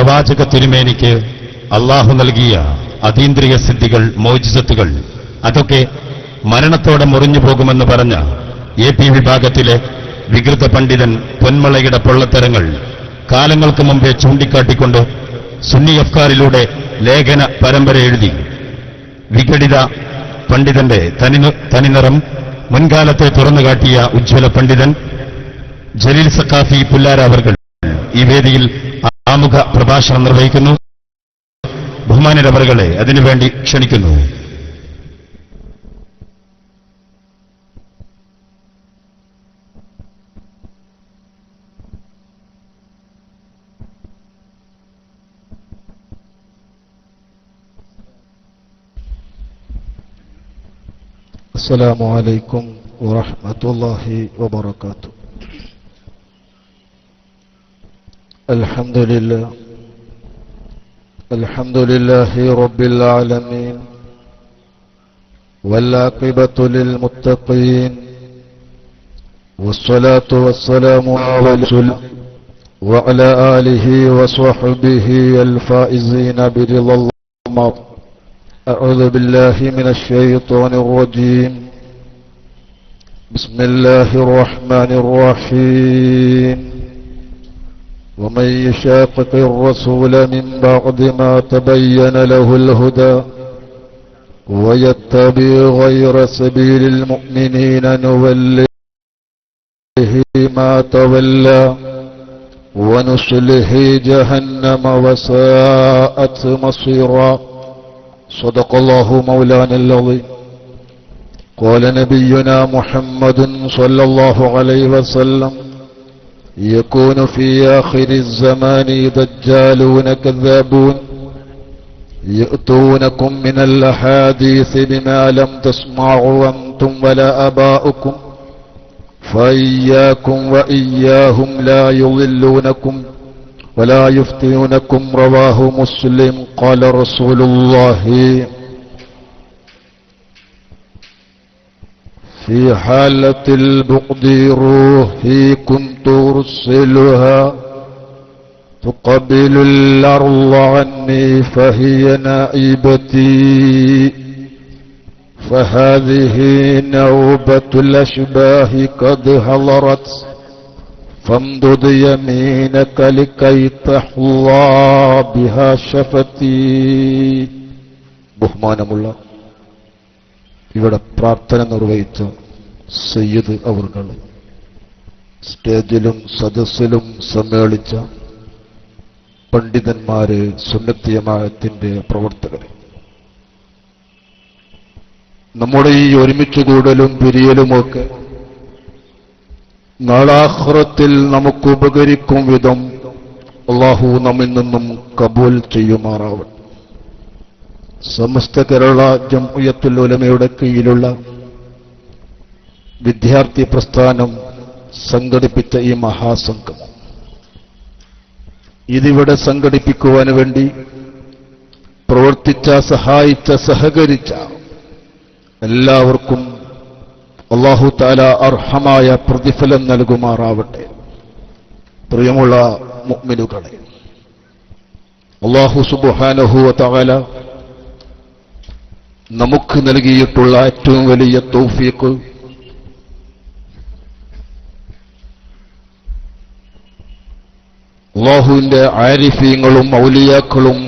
പ്രവാചക തിരുമേനിക്ക് അള്ളാഹു നൽകിയ അതീന്ദ്രിയ സിദ്ധികൾ, മോചിസത്തുകൾ, അതൊക്കെ മരണത്തോടെ മുറിഞ്ഞു പോകുമെന്ന് പറഞ്ഞ AP വിഭാഗത്തിലെ വികൃത പണ്ഡിതൻ പൊന്മളയുടെ പൊള്ളത്തരങ്ങൾ കാലങ്ങൾക്ക് മുമ്പേ ചൂണ്ടിക്കാട്ടിക്കൊണ്ട് സുന്നി അഫ്കാറിലൂടെ ലേഖന പരമ്പര എഴുതി വിഘടിത പണ്ഡിതന്റെ തനിനിറം മുൻകാലത്തെ തുറന്നുകാട്ടിയ ഉജ്ജ്വല പണ്ഡിതൻ ജലീൽ സഖാഫി പുല്ലാര അവർകൾ ഈ വേദിയിൽ ആമുഖ പ്രഭാഷണം നിർവഹിക്കുന്നു. ബഹുമാനരവറുകളെ അതിനുവേണ്ടി ക്ഷണിക്കുന്നു. السلام عليكم ورحمة الله وبركاته. الحمد لله رب العالمين، والعاقبة للمتقين، والصلاة والسلام على رسول وعلى آله وصحبه الفائزين برضا الله. أعوذ بالله من الشيطان الرجيم. بسم الله الرحمن الرحيم. ومن يشاقق الرسول من بعد ما تبين له الهدى ويتبع غير سبيل المؤمنين نوله ما تولى ونصله جهنم وساءت مصيرا. صدق الله مولانا العظيم. قال نبينا محمد صلى الله عليه وسلم: يكون في آخر الزمان دجالون كذابون يأتونكم من الأحاديث بما لم تسمعوا أنتم ولا آباؤكم فإياكم وإياهم لا يضلونكم ولا يفتنونكم. رواه مسلم. قال رسول الله: في حالة البغض روحي كنت أرسلها تقبل الأرض عني فهي نائبتي، فهذه نوبة الأشباه قد حضرت فامدد يمينك لكي تحظى بها شفتي. ബഹുമാനമുള്ള ഇവിടെ പ്രാർത്ഥന നിർവഹിച്ച സയ്യിദ് അവർകൾ, സ്റ്റേജിലും സദസ്സിലും സമ്മേളിച്ച പണ്ഡിതന്മാര്, സുന്നത്ത് ജമാഅത്തിന്റെ പ്രവർത്തകര്, നമ്മുടെ ഈ ഒരുമിച്ച് കൂടലും പിരിയലുമൊക്കെ നാളാഖിറത്തിൽ നമുക്ക് ഉപകരിക്കും വിധം അല്ലാഹു നമ്മിൽ നിന്നും കബൂൽ ചെയ്യുമാറാവട്ടെ. സമസ്ത കേരള ജംഇയ്യത്തുൽ ഉലമയുടെ കീഴിലുള്ള വിദ്യാർത്ഥി പ്രസ്ഥാനം സംഘടിപ്പിച്ച ഈ മഹാസംഗമം, ഇതിവിടെ സംഘടിപ്പിക്കുവാൻ വേണ്ടി പ്രവർത്തിച്ച, സഹായിച്ച, സഹകരിച്ച എല്ലാവർക്കും അല്ലാഹു തആല അർഹമായ പ്രതിഫലം നൽകുമാറാവട്ടെ. പ്രിയമുള്ള മുഅ്മിനുകളെ, അല്ലാഹു സുബ്ഹാനഹു വ തആല നമുക്ക് നൽകിയിട്ടുള്ള ഏറ്റവും വലിയ തൗഫീഖ് അല്ലാഹുവിന്റെ ആരിഫീങ്ങളും ഔലിയാക്കളും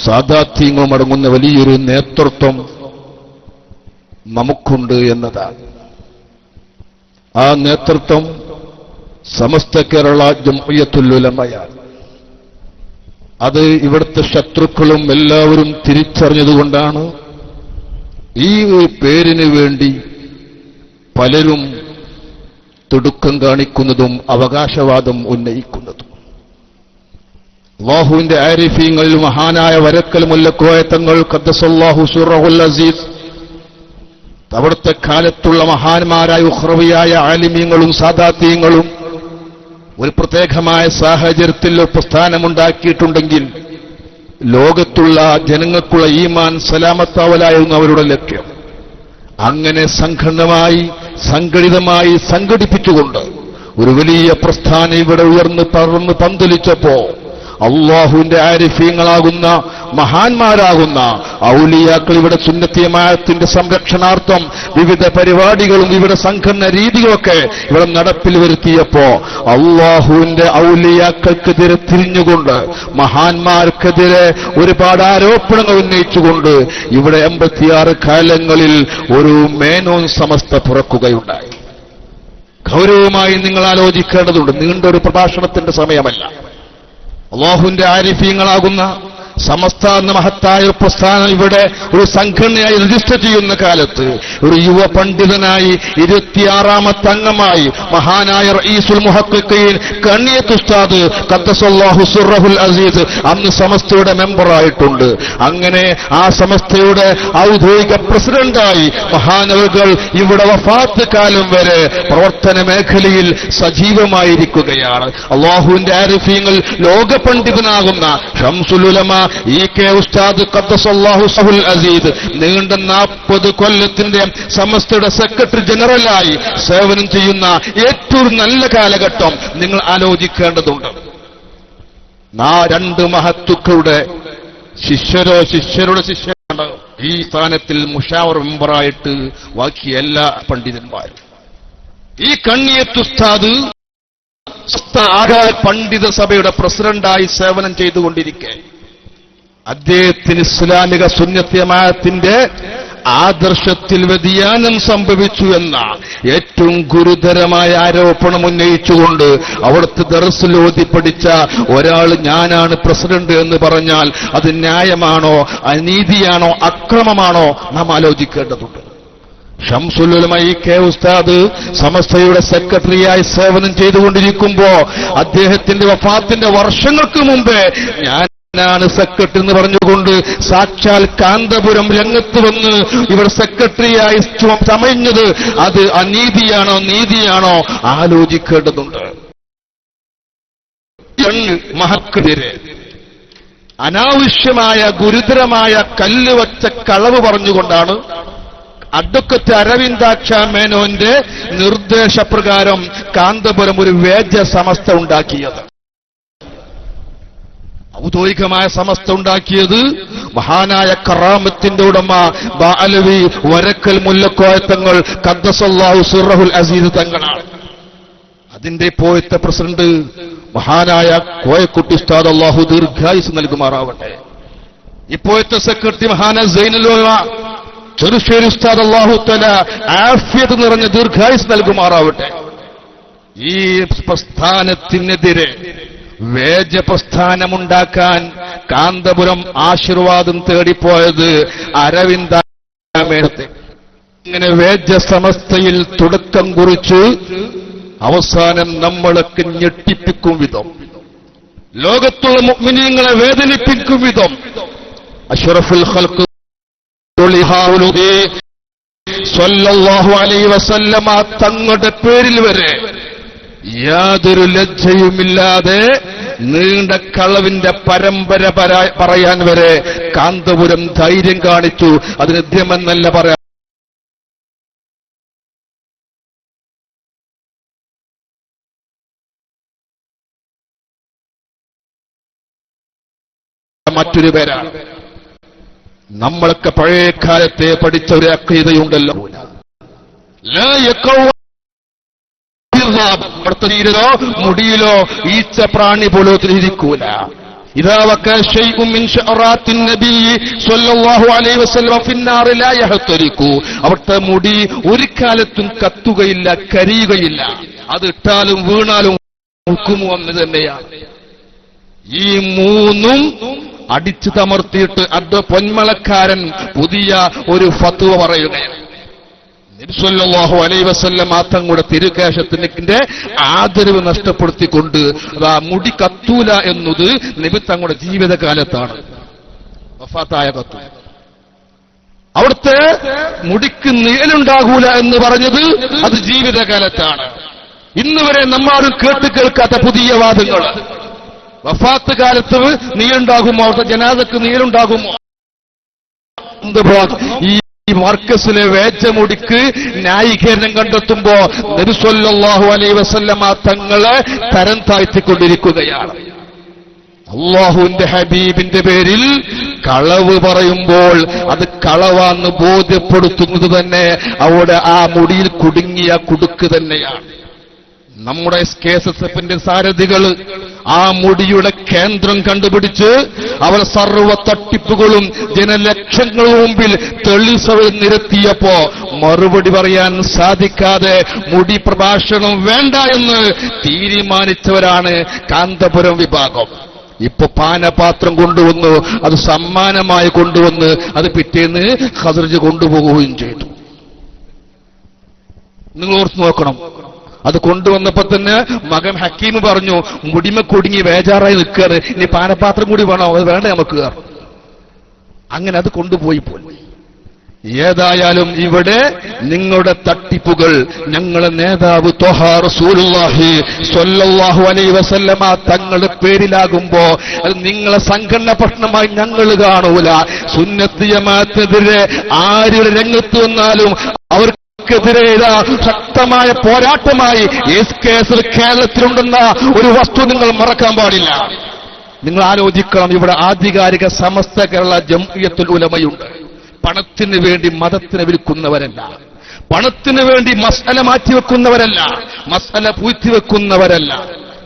സാദാത്യങ്ങളും അടങ്ങുന്ന വലിയൊരു നേതൃത്വം നമുക്കുണ്ട് എന്നതാണ്. ആ നേതൃത്വം സമസ്ത കേരള ജംഇയ്യത്തുൽ ഉലമയാണ്. അത് ഇവിടുത്തെ ശത്രുക്കളും എല്ലാവരും തിരിച്ചറിഞ്ഞതുകൊണ്ടാണ് ഈ പേരിന് വേണ്ടി പലരും തിടുക്കം കാണിക്കുന്നതും അവകാശവാദം ഉന്നയിക്കുന്നതും. അല്ലാഹുവിന്റെ ആരിഫീങ്ങളിൽ മഹാനായ വരക്കൽ മുല്ലക്കോയ തങ്ങൾ ഖദ്ദസല്ലാഹു സിർറഹുൽ അസീസ്, അവിടുത്തെ കാലത്തുള്ള മഹാന്മാരായ ഉഖ്റവിയായ ആലിമീങ്ങളും സാദാത്യങ്ങളും ഒരു പ്രത്യേകമായ സാഹചര്യത്തിൽ പ്രസ്ഥാനമുണ്ടാക്കിയിട്ടുണ്ടെങ്കിൽ ലോകത്തുള്ള ജനങ്ങൾക്കുള്ള ഈമാൻ സലാമത്താവലായിരുന്നു അവരുടെ ലക്ഷ്യം. അങ്ങനെ സംഘടിതമായി സംഘടിപ്പിച്ചുകൊണ്ട് ഒരു വലിയ പ്രസ്ഥാനം ഇവിടെ ഉയർന്ന് പറന്ന് പന്തലിച്ചപ്പോ അള്ളാഹുവിന്റെ ആരിഫീങ്ങളാകുന്ന മഹാന്മാരാകുന്ന ഔലിയാക്കൾ ഇവിടെ സുന്നത്തി ജമാഅത്തിന്റെ സംരക്ഷണാർത്ഥം വിവിധ പരിപാടികളും ഇവിടെ സംഘടന രീതികളൊക്കെ ഇവിടെ നടപ്പിൽ വരുത്തിയപ്പോ അള്ളാഹുവിന്റെ ഔലിയാക്കൾക്കെതിരെ തിരിഞ്ഞുകൊണ്ട് മഹാന്മാർക്കെതിരെ ഒരുപാട് ആരോപണങ്ങൾ ഉന്നയിച്ചുകൊണ്ട് ഇവിടെ 86 കാലങ്ങളിൽ ഒരു മേനോൻ സമസ്ത പിറക്കുകയുണ്ടായി. ഗൗരവമായി നിങ്ങൾ ആലോചിക്കേണ്ടതുണ്ട്. നീണ്ടൊരു പ്രഭാഷണത്തിന്റെ സമയമല്ല. അല്ലാഹുവിന്റെ ആരിഫീങ്ങളാകുന്ന സമസ്ത എന്ന മഹത്തായ പ്രസ്ഥാനം ഇവിടെ ഒരു സംഘടനയായി രജിസ്റ്റർ ചെയ്യുന്ന കാലത്ത് ഒരു യുവ പണ്ഡിതനായി 26ാമത്തെ അംഗമായി മഹാനായ റഈസുൽ മുഹഖഖീൻ കണ്ണിയത്ത് ഉസ്താദ് ഖദ്ദസല്ലാഹു സിർറഹുൽ അസീസ് അന്ന് സമസ്തയുടെ മെമ്പറായിട്ടുണ്ട്. അങ്ങനെ ആ സമസ്തയുടെ ഔദ്യോഗിക പ്രസിഡന്റായി മഹാനവറുകൾ ഇവിടെ വഫാത്ത് കാലം വരെ പ്രവർത്തന മേഖലയിൽ സജീവമായിരിക്കുകയാണ്. അല്ലാഹുവിന്റെ ആരിഫീങ്ങൾ ലോക പണ്ഡിതനാകുന്ന ശംസുൽ ഉലമ ഇ.കെ. ഉസ്താദ് ഖദ്ദസല്ലാഹു സിർറഹുൽ അസീസ് നീണ്ട 40 കൊല്ലത്തിന്റെ സമസ്തയുടെ സെക്രട്ടറി ജനറലായി സേവനം ചെയ്യുന്ന ഏറ്റവും നല്ല കാലഘട്ടം നിങ്ങൾ ആലോചിക്കേണ്ടതുണ്ട്. 2 മഹത്തുക്കളുടെ ശിഷ്യരുടെ ശിഷ്യരാണ് ഈ സ്ഥാനത്തിൽ മുഷാവർ മെമ്പറായിട്ട് ബാക്കി എല്ലാ പണ്ഡിതന്മാരും. ഈ കണ്ണിയത്ത് ഉസ്താദ് പണ്ഡിത സഭയുടെ പ്രസിഡന്റായി സേവനം ചെയ്തുകൊണ്ടിരിക്കെ അദ്ദേഹത്തിന് ഇസ്ലാമിക സുന്നത്തി ജമാഅത്തിന്റെ ആദർശത്തിൽ വ്യതിയാനം സംഭവിച്ചു എന്ന ഏറ്റവും ഗുരുതരമായ ആരോപണം ഉന്നയിച്ചുകൊണ്ട് അവിടുത്തെ ദർസിൽ ഓതി പഠിച്ച ഒരാൾ ഞാനാണ് പ്രസിഡന്റ് എന്ന് പറഞ്ഞാൽ അത് ന്യായമാണോ, അനീതിയാണോ, അക്രമമാണോ നാം ആലോചിക്കേണ്ടതുണ്ട്. ശംസുൽ ഉലമ ഇ.കെ. ഉസ്താദ് സമസ്തയുടെ സെക്രട്ടറിയായി സേവനം ചെയ്തുകൊണ്ടിരിക്കുമ്പോ അദ്ദേഹത്തിന്റെ വഫാത്തിന്റെ വർഷങ്ങൾക്ക് മുമ്പേ ഞാനാണ് സെക്രട്ടറി എന്ന് പറഞ്ഞുകൊണ്ട് സാക്ഷാൽ കാന്തപുരം രംഗത്ത് വന്ന് ഇവിടെ സെക്രട്ടറിയായി ചമഞ്ഞത് അത് അനീതിയാണോ നീതിയാണോ ആലോചിക്കേണ്ടതുണ്ട്. മഹക്കെതിരെ അനാവശ്യമായ ഗുരുതരമായ കല്ലുവച്ച കളവ് പറഞ്ഞുകൊണ്ടാണ് അഡ്വക്കറ്റ് അരവിന്ദാക്ഷ മേനോന്റെ നിർദ്ദേശപ്രകാരം കാന്തപുരം ഒരു വേദ്യ സമസ്ത ഉണ്ടാക്കിയത്. ഔദ്യോഗികമായ സമസ്ത ഉണ്ടാക്കിയത് മഹാനായ കറാമത്തിന്റെ ഉടമ ബാഅലവി വരക്കൽ മുല്ലക്കോയ തങ്ങൾ ഖദ്ദസല്ലാഹു സിർറഹുൽ അസീസ് തങ്ങളാണ്. അതിന്റെ ഇപ്പോഴത്തെ പ്രസിഡന്റ് മഹാനായ കോയക്കുട്ടി ഉസ്താദ് അല്ലാഹു ദീർഘായുസ് നൽകുമാറാവട്ടെ. ഇപ്പോഴത്തെ സെക്രട്ടറി മഹാനായ സൈനുൽ ഉലമ ചെറുശ്ശേരി ഉസ്താദ് അല്ലാഹു തആല ആഫിയത്ത് നിറഞ്ഞ ദീർഘായുസ് നൽകുമാറാവട്ടെ. ഈ പ്രസ്ഥാനത്തിനെതിരെ വേദ്യ പ്രസ്ഥാനമുണ്ടാക്കാൻ കാന്തപുരം ആശീർവാദം തേടിപ്പോയത് അരവിന്ദാക്ഷ. ഇങ്ങനെ വേദ്യ സമസ്തയിൽ തുടക്കം കുറിച്ച് അവസാനം നമ്മളൊക്കെ ഞെട്ടിപ്പിക്കും വിധം, ലോകത്തുള്ള മുഅ്മിനീങ്ങളെ വേദനിപ്പിക്കും വിധം അഷ്റഫുൽ ഖൽഖ് സ്വല്ലല്ലാഹു അലൈഹി വസല്ലമ തങ്ങളുടെ പേരിൽ വരെ യാതൊരു ലജ്ജയുമില്ലാതെ നീണ്ട കളവിന്റെ പരമ്പര പറയാൻ വരെ കാന്തപുരം ധൈര്യം കാണിച്ചു. അതിന് ദ്യമെന്നല്ല പറയാൻ, മറ്റൊരു പേരാണ്. നമ്മളൊക്കെ പഴയ കാലത്തെ പഠിച്ച ഒരു അഖീദയുണ്ടല്ലോ, ശരീരോ മുടിയിലോ ഈച്ച പ്രാണി പോലും ഇരിക്കൂല. ഇദാ വക ശൈഉം മിൻ ശഅറാത്തിൻ നബി സ്വല്ലല്ലാഹു അലൈഹി വസല്ലം ഫിന്നാർ ലാ യഹ്തരികു. അവിടുത്തെ മുടി ഒരു കാലത്തും കത്തുകയില്ല, കരിയുകയില്ല. അത് ഇട്ടാലും വീണാലും ഹുക്കുമു ഒന്ന് തന്നെയാണ്. ഈ മൂന്നും അടിച്ചു തമർത്തിയിട്ട് പൊന്മളക്കാരൻ പുതിയ ഒരു ഫത്വ പറയുകയാണ്. നബി സല്ലല്ലാഹു അലൈഹി വസല്ലം തങ്ങളുടെ തിരുകേശത്തിന്റെ ആദരവ് നഷ്ടപ്പെടുത്തിക്കൊണ്ട് മുടി കത്തൂല എന്നത് നബി തങ്ങളുടെ ജീവിതകാലത്താണ്, വഫാത്തായ കത്തു. അവിടുത്തെ മുടിക്ക് നീലുണ്ടാകൂല എന്ന് പറഞ്ഞത് അത് ജീവിതകാലത്താണ്. ഇന്നുവരെ നമ്മാരും കേൾക്കാത്ത പുതിയ വാദങ്ങൾ. വഫാത്ത് കാലത്ത് നീലുണ്ടാകുമോ, അവിടുത്തെ ജനാദക്ക് നീലുണ്ടാകുമോ? ഈ മർക്കസിലെ വേജമുടിക്ക് ന്യായീകരണം കണ്ടെത്തുമ്പോ നബി സല്ലല്ലാഹു അലൈഹി വസല്ലമ തങ്ങളെ തരം താഴ്ത്തിക്കൊണ്ടിരിക്കുകയാണ്. അല്ലാഹുവിന്റെ ഹബീബിന്റെ പേരിൽ കളവ് പറയുമ്പോൾ അത് കളവാന്ന് ബോധ്യപ്പെടുത്തുന്നത് തന്നെ അവിടെ ആ മുടിയിൽ കുടുങ്ങിയ കുടുക്ക് തന്നെയാണ്. നമ്മുടെ SKSF-ന്റെ സാരഥികൾ ആ മുടിയുടെ കേന്ദ്രം കണ്ടുപിടിച്ച് അവർ സർവ്വ തട്ടിപ്പുകളും ജനലക്ഷങ്ങളുടെ മുമ്പിൽ തെളിസവ നിരത്തിയപ്പോ മറുപടി പറയാൻ സാധിക്കാതെ മുടി പ്രഭാഷണം വേണ്ട എന്ന് തീരുമാനിച്ചവരാണ് കാന്തപുരം വിഭാഗം. ഇപ്പൊ പാനപാത്രം കൊണ്ടുവന്നു, അത് സമ്മാനമായി കൊണ്ടുവന്ന് അത് പിറ്റേന്ന് ഖദർജ് കൊണ്ടുപോകുകയും ചെയ്തു. നിങ്ങൾ ഓർത്ത് നോക്കണം. അത് കൊണ്ടുവന്നപ്പോ തന്നെ മകൻ ഹക്കീം പറഞ്ഞു, മുടിമ കുടുങ്ങി വേജാറായി നിൽക്കാറ്, ഇനി പാനപാത്രം കൂടി വേണോ? അത് വേണ്ട നമുക്ക്. അങ്ങനെ അത് കൊണ്ടുപോയി പോയി. ഏതായാലും ഇവിടെ നിങ്ങളുടെ തട്ടിപ്പുകൾ ഞങ്ങളുടെ നേതാവ് ത്വഹ റസൂലുള്ളാഹി സ്വല്ലല്ലാഹു അലൈഹി വസല്ലമ തങ്ങളുടെ പേരിലാകുമ്പോ അത് നിങ്ങളെ സംഘടന പ്രശ്നമായി ഞങ്ങൾ കാണൂല. സുന്നത്ത് ജമാഅത്തിനെതിരെ ആരുടെ രംഗത്ത് വന്നാലും അവർക്കെതിരെ ശക്തമായ പോരാട്ടമായി SKSF കേരളത്തിലുണ്ടെന്ന ഒരു വസ്തു നിങ്ങൾ മറക്കാൻ പാടില്ല. നിങ്ങൾ ആലോചിക്കണം, ഇവിടെ ആധികാരിക സമസ്ത കേരള ജംഇയ്യത്തുൽ ഉലമയുണ്ട്. പണത്തിന് വേണ്ടി മതത്തിനെ വിൽക്കുന്നവരല്ല, പണത്തിന് വേണ്ടി മസ്അല മാറ്റിവെക്കുന്നവരല്ല, മസ്അല പൂഴ്ത്തിവെക്കുന്നവരല്ല.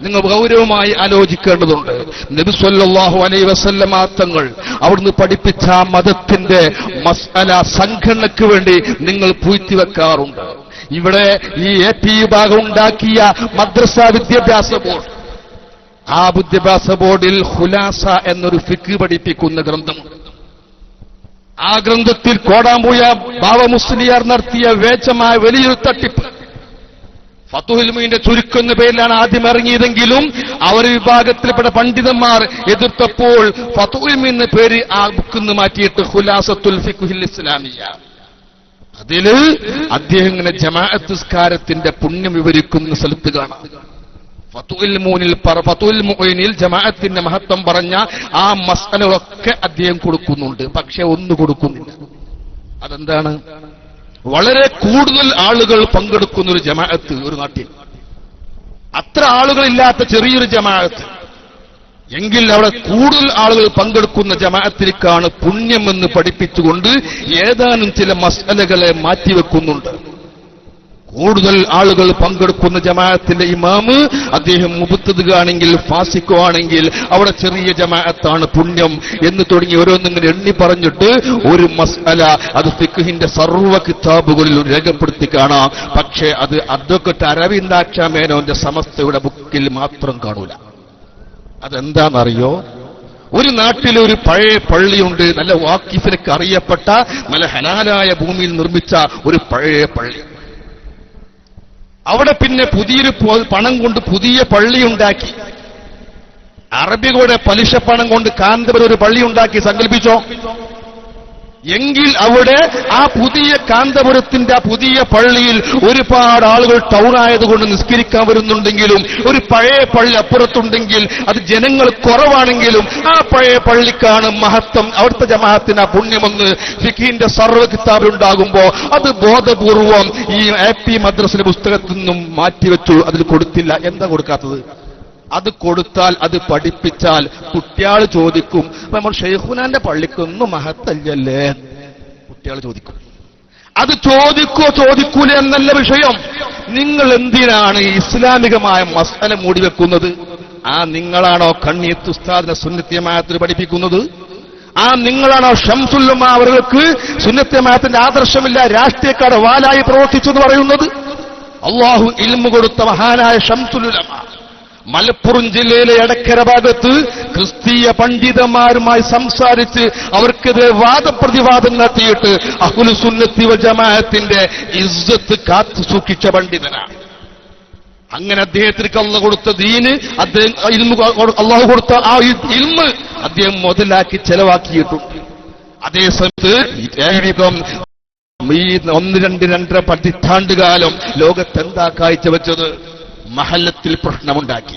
നിങ്ങൾ ഗൗരവമായി ആലോചിക്കേണ്ടതുണ്ട്. നബി സല്ലല്ലാഹു അലൈഹി വസല്ലമ തങ്ങൾ അവിടുന്ന് പഠിപ്പിച്ച മതത്തിന്റെ മസ്അല സംഘടനയ്ക്ക് വേണ്ടി നിങ്ങൾ പൂഴ്ത്തിവെക്കാറുണ്ട്. ഇവിടെ ഈ AP വിഭാഗം ഉണ്ടാക്കിയ മദ്രസ വിദ്യാഭ്യാസ ബോർഡ്, ആ വിദ്യാഭ്യാസ ബോർഡിൽ ഖുലാസ എന്നൊരു ഫിഖ് പഠിപ്പിക്കുന്ന ഗ്രന്ഥമുണ്ട്. ആ ഗ്രന്ഥത്തിൽ കോടാമ്പുഴ ബാവ മുസ്ലിയാർ നടത്തിയ വേച്ചമായ വലിയൊരു തട്ടിപ്പ് ഫതുഹുൽ മുഈന്റെ ചുരുക്കം എന്ന പേരിലാണ് ആദ്യം ഇറങ്ങിയതെങ്കിലും അവർ വിഭാഗത്തിൽപ്പെട്ട പണ്ഡിതന്മാർ എതിർത്തപ്പോൾ ഫതുഹുൽ മുഈൻ എന്ന പേര് ആ ബുക്കിൽ മാറ്റിയിട്ട് ഖുലാസത്തുൽ ഫിഖ്ഹിൽ ഇസ്ലാമിയ. അതിൽ അദ്ദേഹം ഇങ്ങനെ ജമാഅത്ത് നിസ്കാരത്തിന്റെ പുണ്യം വിവരിക്കുന്ന സ്ഥലത്ത് കാണാം. ഫതുഹുൽ മുഈനിൽ ജമാഅത്തിന്റെ മഹത്വം പറഞ്ഞ ആ മസ്അലകളൊക്കെ അദ്ദേഹം കൊടുക്കുന്നുണ്ട്. പക്ഷെ ഒന്ന് കൊടുക്കുന്നില്ല. അതെന്താണ്? വളരെ കൂടുതൽ ആളുകൾ പങ്കെടുക്കുന്ന ഒരു ജമാഅത്ത് ഒരു നാട്ടിൽ, അത്ര ആളുകളില്ലാത്ത ചെറിയൊരു ജമാഅത്ത് എങ്കിൽ അവിടെ കൂടുതൽ ആളുകൾ പങ്കെടുക്കുന്ന ജമാഅത്തിലേക്കാണ് പുണ്യമെന്ന് പഠിപ്പിച്ചുകൊണ്ട് ഏതാനും ചില മസ്അലകളെ മാറ്റിവെക്കുന്നുണ്ട്. കൂടുതൽ ആളുകൾ പങ്കെടുക്കുന്ന ജമാഅത്തിന്റെ ഇമാമ് അദ്ദേഹം മുബ്തദിഖ് ആണെങ്കിൽ ഫാസിഖോ ആണെങ്കിൽ അവിടെ ചെറിയ ജമാഅത്താണ് പുണ്യം എന്ന് തുടങ്ങി ഓരോന്നിങ്ങനെ എണ്ണി പറഞ്ഞിട്ട് ഒരു മസ്അല അത് ഫിഖ്ഹിന്റെ സർവ്വ കിതാബുകളിൽ രേഖപ്പെടുത്തി കാണാം. പക്ഷേ അത് അഡ്വക്കേറ്റ് അരവിന്ദാക്ഷ മേനോന്റെ സമസ്തയുടെ ബുക്കിൽ മാത്രം കാണൂല. അതെന്താണെന്നറിയോ? ഒരു നാട്ടിൽ ഒരു പഴയ പള്ളിയുണ്ട്, നല്ല വാക്കിഫിനൊക്കെ അറിയപ്പെട്ട നല്ല ഹലാലായ ഭൂമിയിൽ നിർമ്മിച്ച ഒരു പഴയ പള്ളി. അവിടെ പിന്നെ പുതിയൊരു പണം കൊണ്ട് പുതിയ പള്ളിയുണ്ടാക്കി. അറബികളുടെ പലിശ പണം കൊണ്ട് കാന്തപുരം ഒരു പള്ളി ഉണ്ടാക്കി സങ്കല്പിച്ചോ. എങ്കിൽ അവിടെ ആ പുതിയ കാന്തപുരത്തിന്റെ ആ പുതിയ പള്ളിയിൽ ഒരുപാട് ആളുകൾ ടൗൺ ആയതുകൊണ്ട് നിസ്കരിക്കാൻ വരുന്നുണ്ടെങ്കിലും ഒരു പഴയ പള്ളി അപ്പുറത്തുണ്ടെങ്കിൽ അത് ജനങ്ങൾ കുറവാണെങ്കിലും ആ പഴയ പള്ളിക്കാണ് മഹത്വം, അവിടുത്തെ ജമാഅത്തിന് ആ പുണ്യമെന്ന് ഫിഖിന്റെ സർവ്വ കിതാബിലുണ്ടാകുമ്പോ അത് ബോധപൂർവം ഈ AP മദ്രസിന്റെ പുസ്തകത്തിൽ നിന്നും മാറ്റിവെച്ചു. അതിൽ കൊടുത്തില്ല. എന്താ കൊടുക്കാത്തത്? അത് കൊടുത്താൽ അത് പഠിപ്പിച്ചാൽ കുട്ടിയാൾ ചോദിക്കും, നമ്മൾ ഷെയ്ഖുനാന്റെ പള്ളിക്കൊന്നും മഹത്തല്ലേ? കുട്ടിയാൾ ചോദിക്കും. അത് ചോദിക്കൂല എന്നല്ല വിഷയം. നിങ്ങൾ എന്തിനാണ് ഇസ്ലാമികമായ മസ്അല മൂടിവെക്കുന്നത്? ആ നിങ്ങളാണോ കണ്ണിയത്ത് ഉസ്താദിനെ സുന്നത്ത് ജമാഅത്തിന് പഠിപ്പിക്കുന്നത്? ആ നിങ്ങളാണോ ഷംസുൽ ഉലമ അവർക്ക് സുന്നത്ത് ജമാഅത്തിന്റെ ആദർശമില്ല, രാഷ്ട്രീയക്കാരുടെ വാലായി പ്രവർത്തിച്ചു എന്ന് പറയുന്നത്? അല്ലാഹു ഇൽമു കൊടുത്ത മഹാനായ ഷംസുൽ ഉലമ മലപ്പുറം ജില്ലയിലെ എടക്കര ഭാഗത്ത് ക്രിസ്തീയ പണ്ഡിതന്മാരുമായി സംസാരിച്ച് അവർക്കെതിരെ വാദപ്രതിവാദം നടത്തിയിട്ട് അഹ്ലു സുന്നത്തി വൽ ജമാഅത്തിന്റെ ഇസ്സത്ത് കാത്തു സൂക്ഷിച്ച പണ്ഡിതനാണ്. അങ്ങനെ അദ്ദേഹത്തിന് അല്ലാഹു കൊടുത്ത ദീന്, അദ്ദേഹം അല്ലാഹു കൊടുത്ത ആ ഇൽമ് അദ്ദേഹം മുതലാക്കി ചെലവാക്കിയിട്ടുണ്ട്. അതേസമയത്ത് ഈ 1-2 പതിറ്റാണ്ടുകാലം ലോകത്തെന്താ കാഴ്ചവെച്ചത്? മഹല്ലത്തിൽ പ്രശ്നമുണ്ടാക്കി,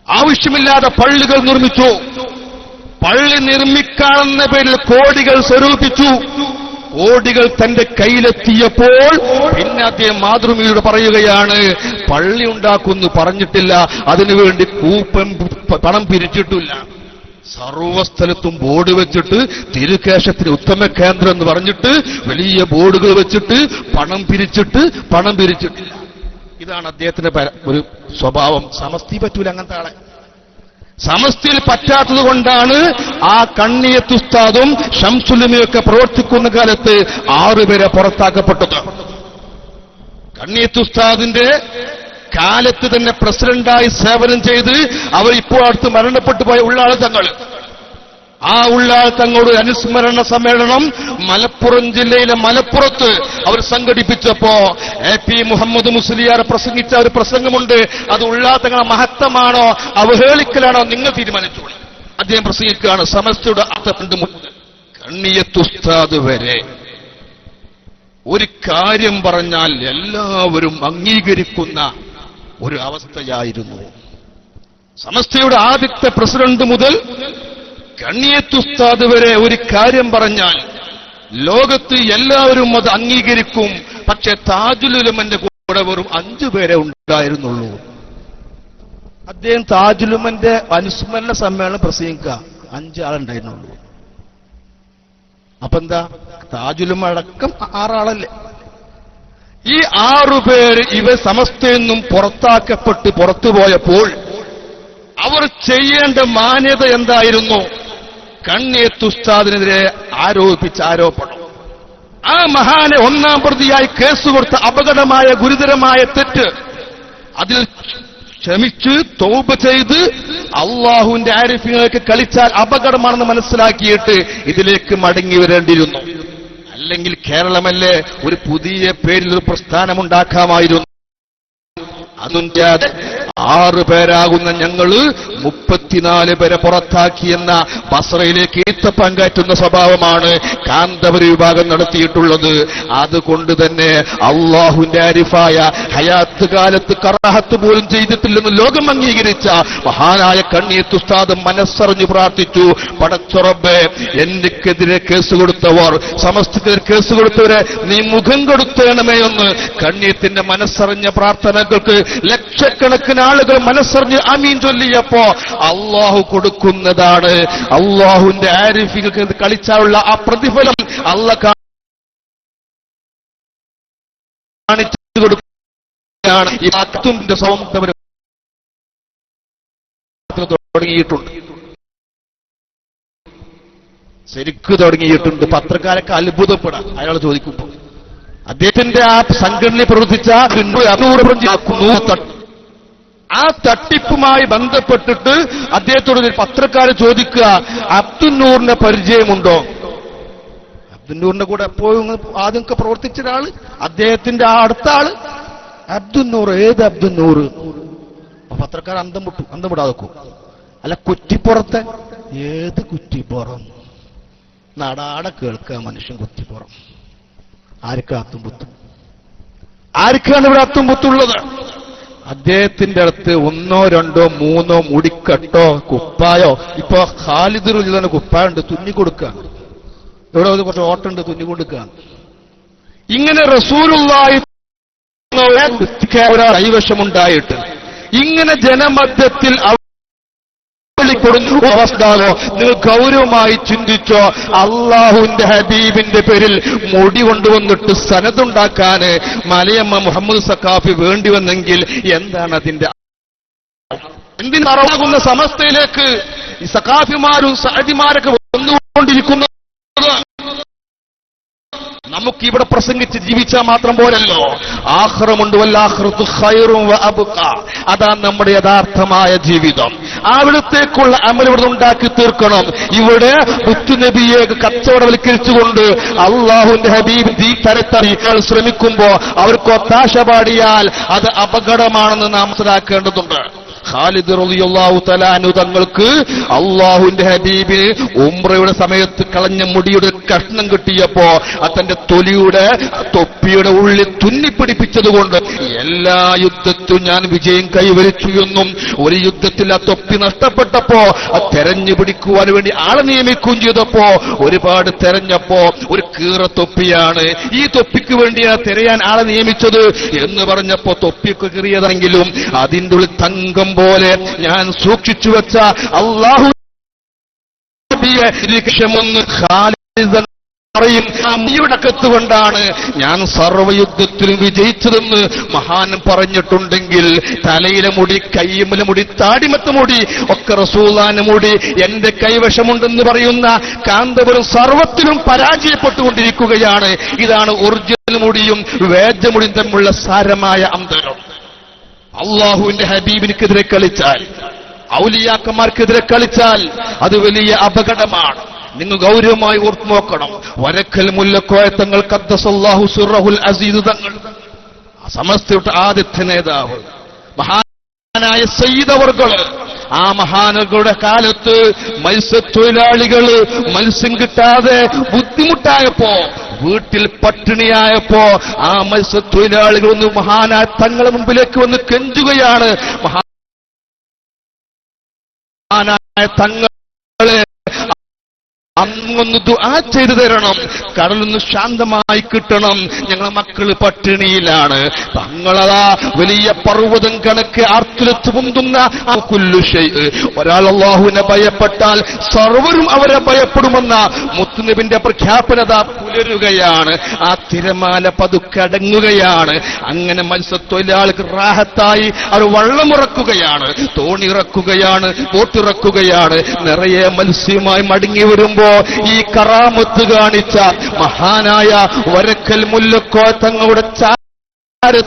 ആവശ്യമില്ലാതെ പള്ളികൾ നിർമ്മിച്ചു, പള്ളി നിർമ്മിക്കാനെന്ന പേരിൽ കോടികൾ സ്വരൂപിച്ചു. കോടികൾ തന്റെ കയ്യിലെത്തിയപ്പോൾ പിന്നെ അദ്ദേഹം മാതൃഭൂമിയോട് പറയുകയാണ്, പള്ളി ഉണ്ടാക്കുമെന്ന് പറഞ്ഞിട്ടില്ല, അതിനുവേണ്ടി പണം പിരിച്ചിട്ടില്ല. സർവസ്ഥലത്തും ബോർഡ് വെച്ചിട്ട് തിരുകേശത്തിന് ഉത്തമ കേന്ദ്രം എന്ന് പറഞ്ഞിട്ട് വലിയ ബോർഡുകൾ വെച്ചിട്ട് പണം പിരിച്ചിട്ടില്ല. ഇതാണ് അദ്ദേഹത്തിന്റെ ഒരു സ്വഭാവം. സമസ്തി പറ്റൂല അങ്ങനത്തെ ആളെ. സമസ്തിയിൽ പറ്റാത്തത് കൊണ്ടാണ് ആ കണ്ണിയത്ത് ഉസ്താദും ഷംസുലുമയൊക്കെ പ്രവർത്തിക്കുന്ന കാലത്ത് 6 പേരെ പുറത്താക്കപ്പെട്ടത്. കണ്ണിയത്ത് ഉസ്താദിന്റെ കാലത്ത് തന്നെ പ്രസിഡന്റായി സേവനം ചെയ്ത് അവർ ഇപ്പോൾ അടുത്ത് മരണപ്പെട്ടു പോയ ഉള്ളാൾ തങ്ങൾ, ആ ഉള്ളാൾ തങ്ങളുടെ അനുസ്മരണ സമ്മേളനം മലപ്പുറം ജില്ലയിലെ മലപ്പുറത്ത് അവർ സംഘടിപ്പിച്ചപ്പോ AP മുഹമ്മദ് മുസ്ലിയാർ പ്രസംഗിച്ച ഒരു പ്രസംഗമുണ്ട്. അത് ഉള്ളാൾ തങ്ങളെ മഹത്വമാണോ അവഹേളിക്കലാണോ നിങ്ങൾ തീരുമാനിച്ചോളി. അദ്ദേഹം പ്രസംഗിക്കുകയാണ്, സമസ്തയുടെ കണ്ണിയത്ത് ഉസ്താദ് വരെ ഒരു കാര്യം പറഞ്ഞാൽ എല്ലാവരും അംഗീകരിക്കുന്ന ഒരു അവസ്ഥയായിരുന്നു. സമസ്തയുടെ ആദ്യത്തെ പ്രസിഡന്റ് മുതൽ കണ്ണിയത്ത് ഉസ്താദ് വരെ ഒരു കാര്യം പറഞ്ഞാൽ ലോകത്ത് എല്ലാവരും അത് അംഗീകരിക്കും. പക്ഷെ താജുൽ ഉലമന്റെ കൂടെ വെറും 5 പേരെ ഉണ്ടായിരുന്നുള്ളൂ. അദ്ദേഹം താജുൽ ഉലമന്റെ അനുസ്മരണ സമ്മേളനം പ്രസംഗിക്കുക 5 ആളുണ്ടായിരുന്നുള്ളൂ. അപ്പൊ എന്താ, താജുൽ ഉലമ അടക്കം 6 ആളല്ലേ? ഈ 6 പേര് ഇവർ സമസ്തയിൽ നിന്നും പുറത്താക്കപ്പെട്ട് പുറത്തുപോയപ്പോൾ അവർ ചെയ്യേണ്ട മാന്യത എന്തായിരുന്നു? കണ്ണിയത്ത് ഉസ്താദിനെതിരെ ആരോപിച്ച ആരോപണം, ആ മഹാനെ 1-ാം പ്രതിയായി കേസ് കൊടുത്ത അപകടമായ ഗുരുതരമായ തെറ്റ്, അതിൽ ക്ഷമിച്ച് തൗബ ചെയ്ത് അള്ളാഹുവിന്റെ ആരിഫ്യങ്ങൾക്ക് കളിച്ചാൽ അപകടമാണെന്ന് മനസ്സിലാക്കിയിട്ട് ഇതിലേക്ക് മടങ്ങി വരേണ്ടിയിരുന്നു. അല്ലെങ്കിൽ കേരളമല്ലേ ഒരു പുതിയ പേരിൽ ഒരു പ്രസ്ഥാനമുണ്ടാക്കാമായിരുന്നു. അതും 6 പേരാകുന്ന ഞങ്ങള് 34 പേരെ പുറത്താക്കിയെന്ന ബസ്രയിലേക്ക് ഈത്തപ്പൻ കയറ്റുന്ന സ്വഭാവമാണ് കാന്തപുര വിഭാഗം നടത്തിയിട്ടുള്ളത്. അതുകൊണ്ട് തന്നെ അള്ളാഹുവിന്റെ ആരിഫായ ഹയാത്ത് കാലത്ത് കറാഹത്ത് പോലും ചെയ്തിട്ടില്ലെന്ന് ലോകം അംഗീകരിച്ച മഹാനായ കണ്ണിയത്ത് ഉസ്താദ് മനസ്സറിഞ്ഞു പ്രാർത്ഥിച്ചു, പടച്ചുറബേ, എനിക്കെതിരെ കേസ് കൊടുത്തവർ, സമസ്തക്കെതിരെ കേസ് കൊടുത്തവരെ നീ മുഖം കൊടുത്തേണമേ എന്ന് കണ്ണിയത്തിന്റെ മനസ്സറിഞ്ഞ പ്രാർത്ഥനകൾക്ക് ലക്ഷക്കണക്കിന് ആളുകൾ മനസ്സറിഞ്ഞ് ആമീൻ ചൊല്ലിയപ്പോ അള്ളാഹു കൊടുക്കുന്നതാണ്. അള്ളാഹുവിന്റെ ആരിഫികൾക്ക് കളിച്ചാലുള്ള ആ പ്രതിഫലം അള്ളാഹ് കാണിച്ചു കൊടുക്കുകയാണ്. ഈ അത്തുന്റെ സ്വന്തം തുടങ്ങിയിട്ടുണ്ട്, ശരിക്കു തുടങ്ങിയിട്ടുണ്ട്. പത്രക്കാരൊക്കെ അത്ഭുതപ്പെടാം അയാൾ ചോദിക്കുമ്പോൾ. അദ്ദേഹത്തിന്റെ ആ സംഘടനയിൽ പ്രവർത്തിച്ച ആ തട്ടിപ്പുമായി ബന്ധപ്പെട്ടിട്ട് അദ്ദേഹത്തോട് പത്രക്കാരെ ചോദിക്കുക, അബ്ദുന്നൂറിന്റെ പരിചയമുണ്ടോ? അബ്ദുന്നൂറിന്റെ കൂടെ എപ്പോഴും ആദ്യമൊക്കെ പ്രവർത്തിച്ച ഒരാള്, അദ്ദേഹത്തിന്റെ ആ അടുത്ത ആള് അബ്ദുന്നൂർ. ഏത് അബ്ദുന്നൂർ? പത്രക്കാർ അന്തം വിടാതെ വെക്കും. അല്ല, കുറ്റിപ്പുറത്തെ. ഏത് കുറ്റിപ്പുറം? നടാടെ കേൾക്കുക മനുഷ്യൻ കുറ്റിപ്പുറം. ആർക്കാ അത്തുംപുത്തും? ആർക്കാണ് ഇവിടെ അത്തുംപുത്തുള്ളത്? അദ്ദേഹത്തിന്റെ അടുത്ത് 1, 2, 3 മുടിക്കട്ടോ കുപ്പായോ, ഇപ്പൊ ഖാലിദുൽ കുപ്പായുണ്ട്, തുന്നിക്കൊടുക്കുക. ഇവിടെ കുറച്ച് ഓട്ടുണ്ട്, തുന്നിക്കൊടുക്കുക. ഇങ്ങനെ റസൂലുള്ളാഹി കൈവശമുണ്ടായിട്ട് ഇങ്ങനെ ജനമധ്യത്തിൽ അവസ്ഥയോ നിങ്ങൾ ഗൗരവമായി ചിന്തിച്ചോ? അള്ളാഹുവിന്റെ ഹബീബിന്റെ പേരിൽ മുടി കൊണ്ടുവന്നിട്ട് സനതുണ്ടാക്കാന് മലയമ്മ മുഹമ്മദ് സഖാഫി വേണ്ടി വന്നെങ്കിൽ എന്താണ് അതിന്റെ എന്തിനറവാകുന്ന സമസ്തയിലേക്ക് ഈ സഖാഫിമാരും സഅദിമാരൊക്കെ വന്നുകൊണ്ടിരിക്കുന്നത്? നമുക്ക് ഇവിടെ പ്രസംഗിച്ച് ജീവിച്ചാൽ മാത്രം പോരല്ലോ, ആഖിറമുണ്ട്. വല്ലാഖിറത്തു ഖൈറും വഅബ്ഖ. അതാണ് നമ്മുടെ യഥാർത്ഥമായ ജീവിതം. അവിടത്തേക്കുള്ള അമൽ ഇവിടെ ഉണ്ടാക്കി തീർക്കണം. ഇവിടെ മുത്തുനബിയെ കച്ചവടവൽക്കരിച്ചുകൊണ്ട് അള്ളാഹുവിന്റെ ഹബീബ് ഈ തരത്തറിയിക്കാൻ ശ്രമിക്കുമ്പോ അവർക്ക് ഒത്താശ പാടിയാൽ അത് അപകടമാണെന്ന് നാം മനസ്സിലാക്കേണ്ടതുണ്ട്. ഖാലിദ് റളിയല്ലാഹു തആല അൻഹു തങ്ങൾക്ക് അല്ലാഹുവിന്റെ ഹബീബിന് ഉംറയുടെ സമയത്ത് കളഞ്ഞ മുടിയുടെ കഷ്ണം കിട്ടിയപ്പോ തന്റെ തൊപ്പിയുടെ ഉള്ളിൽ തുന്നിപ്പിടിപ്പിച്ചതുകൊണ്ട് എല്ലാ യുദ്ധത്തിലും ഞാൻ വിജയം കൈവരിച്ചു എന്നും ഒരു യുദ്ധത്തിൽ ആ തൊപ്പി നഷ്ടപ്പെട്ടപ്പോ തെരഞ്ഞു പിടിക്കുവാൻ വേണ്ടി ആളെ നിയമിക്കുകയും ചെയ്തപ്പോ ഒരുപാട് തെരഞ്ഞപ്പോ ഒരു കീറ തൊപ്പിയാണ്, ഈ തൊപ്പിക്ക് വേണ്ടിയാണ് തിരയാൻ ആളെ നിയമിച്ചത് എന്ന് പറഞ്ഞപ്പോ തൊപ്പിക്ക് കീറിയതെങ്കിലും അതിന്റെ ഉള്ളിൽ തങ്കം പോലെ ഞാൻ സൂക്ഷിച്ചു വെച്ച അല്ലാഹു ാണ് ഞാൻ സർവയുദ്ധത്തിലും വിജയിച്ചതെന്ന് മഹാൻ പറഞ്ഞിട്ടുണ്ടെങ്കിൽ തലയിലെ മുടി, കയ്യിലെ മുടി, താടിമത്തെ മുടി ഒക്കെ റസൂലുള്ളാഹിന്റെ മുടി എന്റെ കൈവശമുണ്ടെന്ന് പറയുന്ന കാന്തപുരം സർവത്തിലും പരാജയപ്പെട്ടുകൊണ്ടിരിക്കുകയാണ്. ഇതാണ് ഒറിജിനൽ മുടിയും വേജ മുടിയും തമ്മിലുള്ള സാരമായ അന്തരം. അല്ലാഹുവിന്റെ ഹബീബിനെതിരെ കളിച്ചാൽ, ഔലിയാക്കന്മാർക്കെതിരെ കളിച്ചാൽ അത് വലിയ അപകടമാണ്. നിങ്ങൾ ഗൗരവമായി ഓർത്തു നോക്കണം. വരക്കൽ മുല്ലക്കോയ തങ്ങൾ ഖദ്ദസല്ലാഹു സിർറഹുൽ അസീസ് തങ്ങൾ, സമസ്തയുടെ ആദ്യത്തെ നേതാവ്, മഹാനായ സയ്യിദ് അവർകള്, ആ മഹാനകളുടെ കാലത്ത് മത്സ്യത്തൊഴിലാളികൾ മത്സ്യം കിട്ടാതെ ബുദ്ധിമുട്ടായപ്പോ, വീട്ടിൽ പട്ടിണിയായപ്പോ ആ മത്സ്യത്തൊഴിലാളികൾ ഒന്ന് മഹാനായ തങ്ങളുടെ മുമ്പിലേക്ക് വന്ന് കെഞ്ചുകയാണ്. മഹാനായ തങ്ങളെ അങ്ങൊന്ന് ദുആ ചെയ്തു തരണം, കടലൊന്ന് ശാന്തമായി കിട്ടണം, ഞങ്ങളെ മക്കള് പട്ടിണിയിലാണ്. തങ്ങളതാ വലിയ പർവ്വതം കണക്ക് ആർത്തുലത്ത് പൊന്തുന്ന ആ കുല്ലു ശൈഅ്, ഒരാൾ അല്ലാഹുവിനെ ഭയപ്പെട്ടാൽ സർവരും അവരെ ഭയപ്പെടുമെന്ന മുത്തുനബിന്റെ പ്രഖ്യാപനത പുലരുകയാണ്. ആ തിരമാല പതുക്കടങ്ങുകയാണ്. അങ്ങനെ മത്സ്യത്തൊഴിലാളിക്ക് റാഹത്തായി അവർ വള്ളമിറക്കുകയാണ്, തോണിയിറക്കുകയാണ്, ബോട്ടിറക്കുകയാണ്. നിറയെ മത്സ്യമായി മടങ്ങി വരുമ്പോ ഈ കറാമത്ത് കാണിച്ച മഹാനായ വരക്കൽ മുല്ലക്കോ തങ്ങളുടെ ചാരത്ത്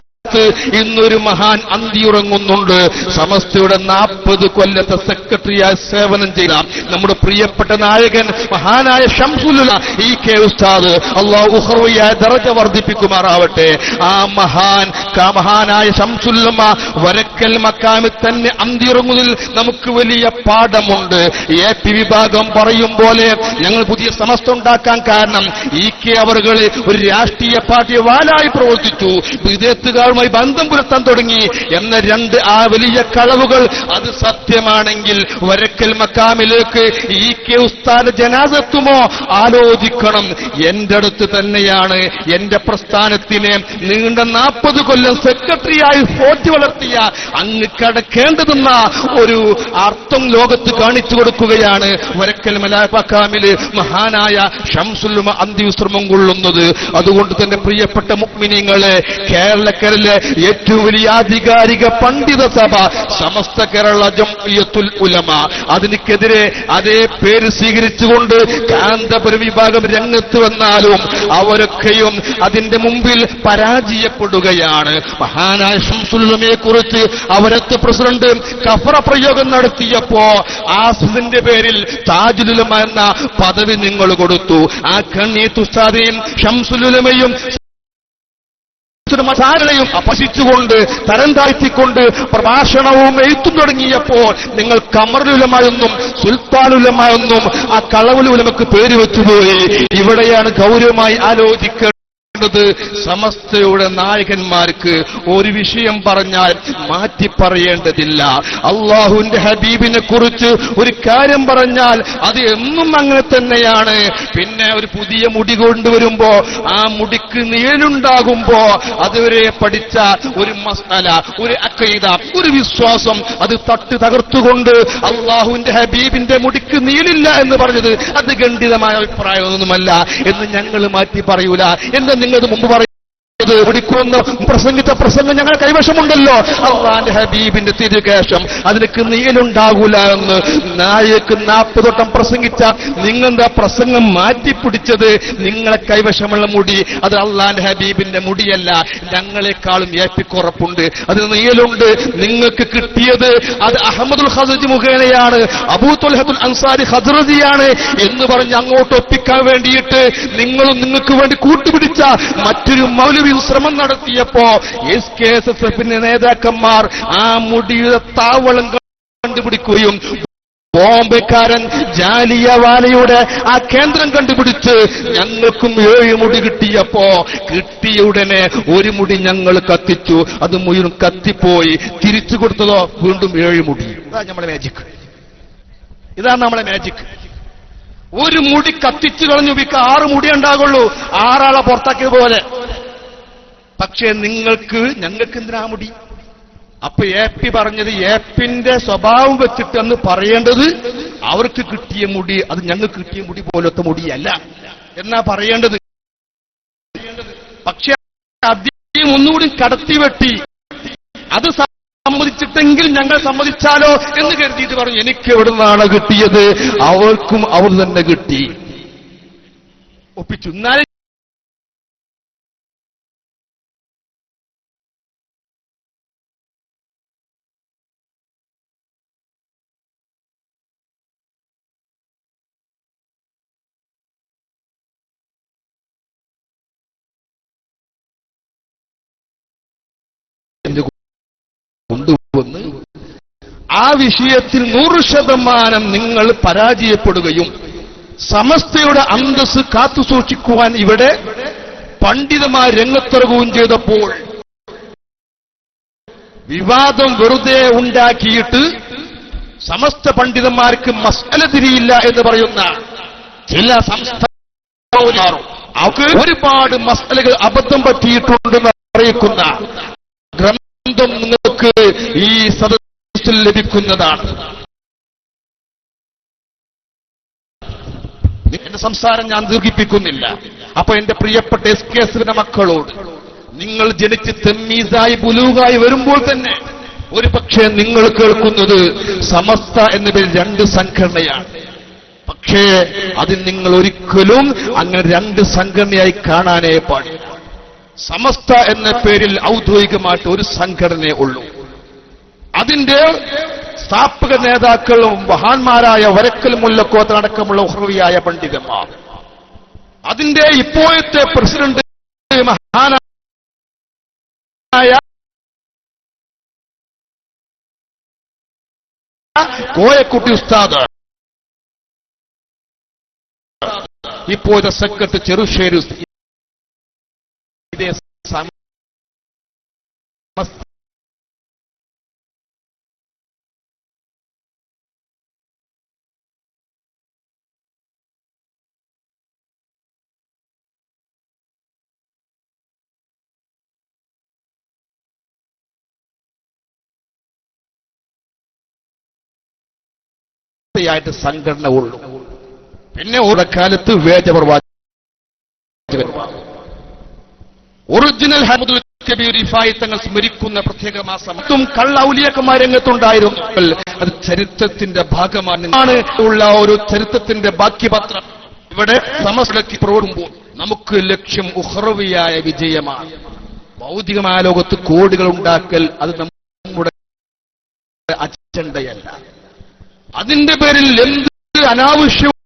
ഇന്നൊരു മഹാൻ അന്തിയുറങ്ങുന്നുണ്ട്. സമസ്തയുടെ 40 കൊല്ലത്തെ സെക്രട്ടറിയായി സേവനം ചെയ്ത നമ്മുടെ പ്രിയപ്പെട്ട നായകൻ മഹാനായ ശംസുലുല ഈ കെ ഉസ്താദ്, അല്ലാഹു ഉഖ്റവിയായ ദറജ വർദ്ധിപ്പിക്കുമാറാവട്ടെ. ആ മഹാനായ ശംസുലുലമ വരക്കൽ മക്കാമിൽ തന്നെ അന്തിയുറങ്ങുന്നതിൽ നമുക്ക് വലിയ പാഠമുണ്ട്. AP വിഭാഗം പറയും പോലെ ഞങ്ങൾ പുതിയ സമസ്ത ഉണ്ടാക്കാൻ കാരണം ഈ കെ അവർകള് ഒരു രാഷ്ട്രീയ പാർട്ടി വാലായി പ്രവർത്തിച്ചു, വിദേത്തുകാരുമായി ബന്ധം പുലർത്താൻ തുടങ്ങി എന്ന ആ വലിയ കളവുകൾ അത് സത്യമാണെങ്കിൽ വരക്കൽ മക്കാമിലേക്ക് ഈ കെ ഉസ്താദ് ജനാസത്തുമോ ആലോചിക്കണം. എന്റെ അടുത്ത് തന്നെയാണ് എന്റെ പ്രസ്ഥാനത്തിനെ നീണ്ട 40 കൊല്ലം സെക്രട്ടറിയായി പോറ്റി വളർത്തിയ അങ്ങ് കടക്കേണ്ടതെന്ന ഒരു അർത്ഥം ലോകത്ത് കാണിച്ചു കൊടുക്കുകയാണ് വരക്കൽ മക്കാമില് മഹാനായ ശംസുലുമ അന്ത്യവിശ്രമം കൊള്ളുന്നത്. അതുകൊണ്ട് തന്നെ പ്രിയപ്പെട്ട മുഅ്മിനീങ്ങളെ, കേരളക്കരയിലെ ഏറ്റവും വലിയ ആധികാരിക പണ്ഡിത സഭ സമസ്ത കേരള ജംഇയ്യത്തുൽ ഉലമ, അതിനെതിരെ അതേ പേര് സ്വീകരിച്ചുകൊണ്ട് കാന്തപുരം വിഭാഗം രംഗത്ത് വന്നാലും അവരൊക്കെയും അതിന്റെ മുമ്പിൽ പരാജയപ്പെടുകയാണ്. മഹാനായ ശംസുലുലമയെ കുറിച്ച് അവരത്തെ പ്രസിഡന്റ് കഫറ പ്രയോഗം നടത്തിയപ്പോ ആസിന്റെ പേരിൽ താജുലുലമ എന്ന പദവി നിങ്ങൾ കൊടുത്തു. ആ കണ്ണീത്ത് ഉസ്താദിനെയും ശംസുലുലമയും മസാലയും അപഹസിച്ചുകൊണ്ട് തരം താഴ്ത്തിക്കൊണ്ട് പ്രഭാഷണവും എഴുത്തും തുടങ്ങിയപ്പോൾ നിങ്ങൾ കമറുലമായൊന്നും സുൽത്താനുലമായൊന്നും ആ കളവുലുലമക്ക് പേര് വെച്ചുപോയി. ഇവിടെയാണ് ഗൗരവമായി ആലോചിക്കുക. സമസ്തയുടെ നായകന്മാർക്ക് ഒരു വിഷയം പറഞ്ഞാൽ മാറ്റി പറയേണ്ടതില്ല. അള്ളാഹുവിന്റെ ഹബീബിനെ കുറിച്ച് ഒരു കാര്യം പറഞ്ഞാൽ അത് എന്നും അങ്ങനെ തന്നെയാണ്. പിന്നെ ഒരു പുതിയ മുടി കൊണ്ടുവരുമ്പോ ആ മുടിക്ക് നീളുണ്ടാകുമ്പോ അതുവരെ പഠിച്ച ഒരു മസ്അല, ഒരു അഖീദ, ഒരു വിശ്വാസം അത് തകർത്തുകൊണ്ട് അള്ളാഹുവിന്റെ ഹബീബിന്റെ മുടിക്ക് നീളില്ല എന്ന് പറഞ്ഞത് അത് ഖണ്ഡിതമായ അഭിപ്രായമൊന്നുമല്ല എന്ന് ഞങ്ങൾ മാറ്റി പറയൂല. എന്താ നിങ്ങൾ മുമ്പ് പറയും ഒടിക്കുമെന്ന് പ്രസംഗിച്ച പ്രസംഗം ഞങ്ങൾ കൈവശമുണ്ടല്ലോ. അള്ളാന്റെ ഹബീബിന്റെ തിരുകേശം അതിനൊക്കെ നീലുണ്ടാകൂല എന്ന് നായക്ക് 40 വട്ടം പ്രസംഗിച്ച നിങ്ങളുടെ പ്രസംഗം മാറ്റിപ്പിടിച്ചത് നിങ്ങളെ കൈവശമുള്ള മുടി അത് അള്ളാന്റെ ഹബീബിന്റെ മുടിയല്ല, ഞങ്ങളെക്കാളും ഏപ്പിക്കുറപ്പുണ്ട്, അത് നീലുണ്ട്. നിങ്ങൾക്ക് കിട്ടിയത് അത് അഹമ്മദുൽ ഖദ്റജി മുഖേനയാണ്, അബൂ തുൽഹത്തുൽ അൻസാരി ഖദ്റജിയാണ് എന്ന് പറഞ്ഞ് അങ്ങോട്ട് ഒപ്പിക്കാൻ വേണ്ടിയിട്ട് നിങ്ങളും നിങ്ങൾക്ക് വേണ്ടി കൂട്ടുപിടിച്ച മറ്റൊരു മൗലവി ശ്രമം നടത്തിയപ്പോ SKSSFന്റെ നേതാക്കന്മാർ ആ മുടിയുടെ താവളം കണ്ടുപിടിക്കുകയും ബോംബെക്കാരൻ ജാലിയവാലയുടെ ആ കേന്ദ്രം കണ്ടുപിടിച്ച് ഞങ്ങൾക്കും 7 മുടി കിട്ടിയപ്പോ കിട്ടിയ ഉടനെ 1 മുടി ഞങ്ങൾ കത്തിച്ചു, അത് മുഴുവൻ കത്തിപ്പോയി. തിരിച്ചു കൊടുത്തതോ വീണ്ടും 7 മുടി. ഇതാണ് നമ്മുടെ മാജിക്. ഇതാണ് നമ്മുടെ മാജിക്. 1 മുടി കത്തിച്ചു കളഞ്ഞു, 6 മുടി ഉണ്ടാകുള്ളൂ, 6 ആളെ പുറത്താക്കിയത് പോലെ. പക്ഷേ ഞങ്ങൾക്ക് എന്തിനാ മുടി? അപ്പൊ AP പറഞ്ഞത് ഏപ്പിന്റെ സ്വഭാവം വെച്ചിട്ട് എന്ന് പറയേണ്ടത് അവർക്ക് കിട്ടിയ മുടി അത് ഞങ്ങൾക്ക് കിട്ടിയ മുടി പോലത്തെ മുടിയല്ല എന്നാ പറയേണ്ടത്. പക്ഷെ അദ്ദേഹം ഒന്നുകൂടി കടത്തിവെട്ടി അത് സമ്മതിച്ചിട്ടെങ്കിൽ ഞങ്ങൾ സമ്മതിച്ചാലോ എന്ന് കരുതിയിട്ട് പറഞ്ഞു എനിക്ക് എവിടെ നിന്നാണ് കിട്ടിയത്, അവർക്കും അവർ തന്നെ കിട്ടി. ഒപ്പിച്ചു. എന്നാലും കൊണ്ടുവന്ന് ആ വിഷയത്തിൽ 100% നിങ്ങൾ പരാജയപ്പെടുകയും സമസ്തയുടെ അന്തസ്സ് കാത്തുസൂക്ഷിക്കുവാൻ ഇവിടെ പണ്ഡിതന്മാർ രംഗത്തിറങ്ങുകയും ചെയ്തപ്പോൾ വിവാദം വെറുതെ ഉണ്ടാക്കിയിട്ട് സമസ്ത പണ്ഡിതന്മാർക്ക് മസ്അല തിരിയില്ല എന്ന് പറയുന്ന ചില സംസ്ഥാന അവർക്ക് ഒരുപാട് മസ്അലകൾ അബദ്ധം പറ്റിയിട്ടുണ്ടെന്ന് അറിയിക്കുന്ന ഗ്രന്ഥം നിങ്ങൾക്ക് ഈ സദസ്സിൽ ലഭിക്കുന്നതാണ്. എന്റെ സംസാരം ഞാൻ ദീർഘിപ്പിക്കുന്നില്ല. അപ്പൊ എന്റെ പ്രിയപ്പെട്ട SKSFന്റെ മക്കളോട്, നിങ്ങൾ ജനിച്ച് തെമ്മീസായി ബുലൂഗായി വരുമ്പോൾ തന്നെ ഒരു പക്ഷേ നിങ്ങൾ കേൾക്കുന്നത് സമസ്ത എന്ന പേരിൽ 2 സംഘടനയാണ്. പക്ഷേ അതിൽ നിങ്ങൾ ഒരിക്കലും അങ്ങനെ 2 സംഘടനയായി കാണാനേ പാടില്ല. സമസ്ത എന്ന പേരിൽ ഔദ്യോഗികമായിട്ട് ഒരു സംഘടനയെ ഉള്ളൂ. അതിന്റെ സ്ഥാപക നേതാക്കളും മഹാന്മാരായ വരക്കൽ മുല്ലക്കോത്ത് അടക്കമുള്ള ഉഹ്റവിയായ പണ്ഡിതന്മാർ. അതിന്റെ ഇപ്പോഴത്തെ പ്രസിഡന്റ് മഹാനായ കോയക്കുട്ടി ഉസ്താദ്, ഇപ്പോഴത്തെ സെക്രട്ടറി ചെറുശ്ശേരി ഉസ്താദ്. ഇതേ ായിട്ട് സംഘടന ഉള്ളൂ. പിന്നെ ഒരു കാലത്ത് വേദപ്രവാചകന്മാർ ഒറിജിനൽ ഹമദുൽ കബീർ റിഫായി തങ്ങൾ സ്മരിക്കുന്ന പ്രത്യേക മാസം കള്ള ഔലിയാക്കന്മാർ രംഗത്തുണ്ടായിരുന്നു. അത് ചരിത്രത്തിന്റെ ഭാഗമാണ് ഉള്ള ഒരു ചരിത്രത്തിന്റെ ബാക്കിപത്രം. ഇവിടെ സമസ്തയ്ക്ക് പ്രവർത്തിക്കുമ്പോൾ നമുക്ക് ലക്ഷ്യം ഉഖ്റവിയായ വിജയമാണ്. ഭൗതികമായ ലോകത്ത് കോടികൾ ഉണ്ടാക്കൽ അത് നമ്മുടെ അജണ്ടയല്ല. അതിന്റെ പേരിൽ എന്ത് അനാവശ്യവും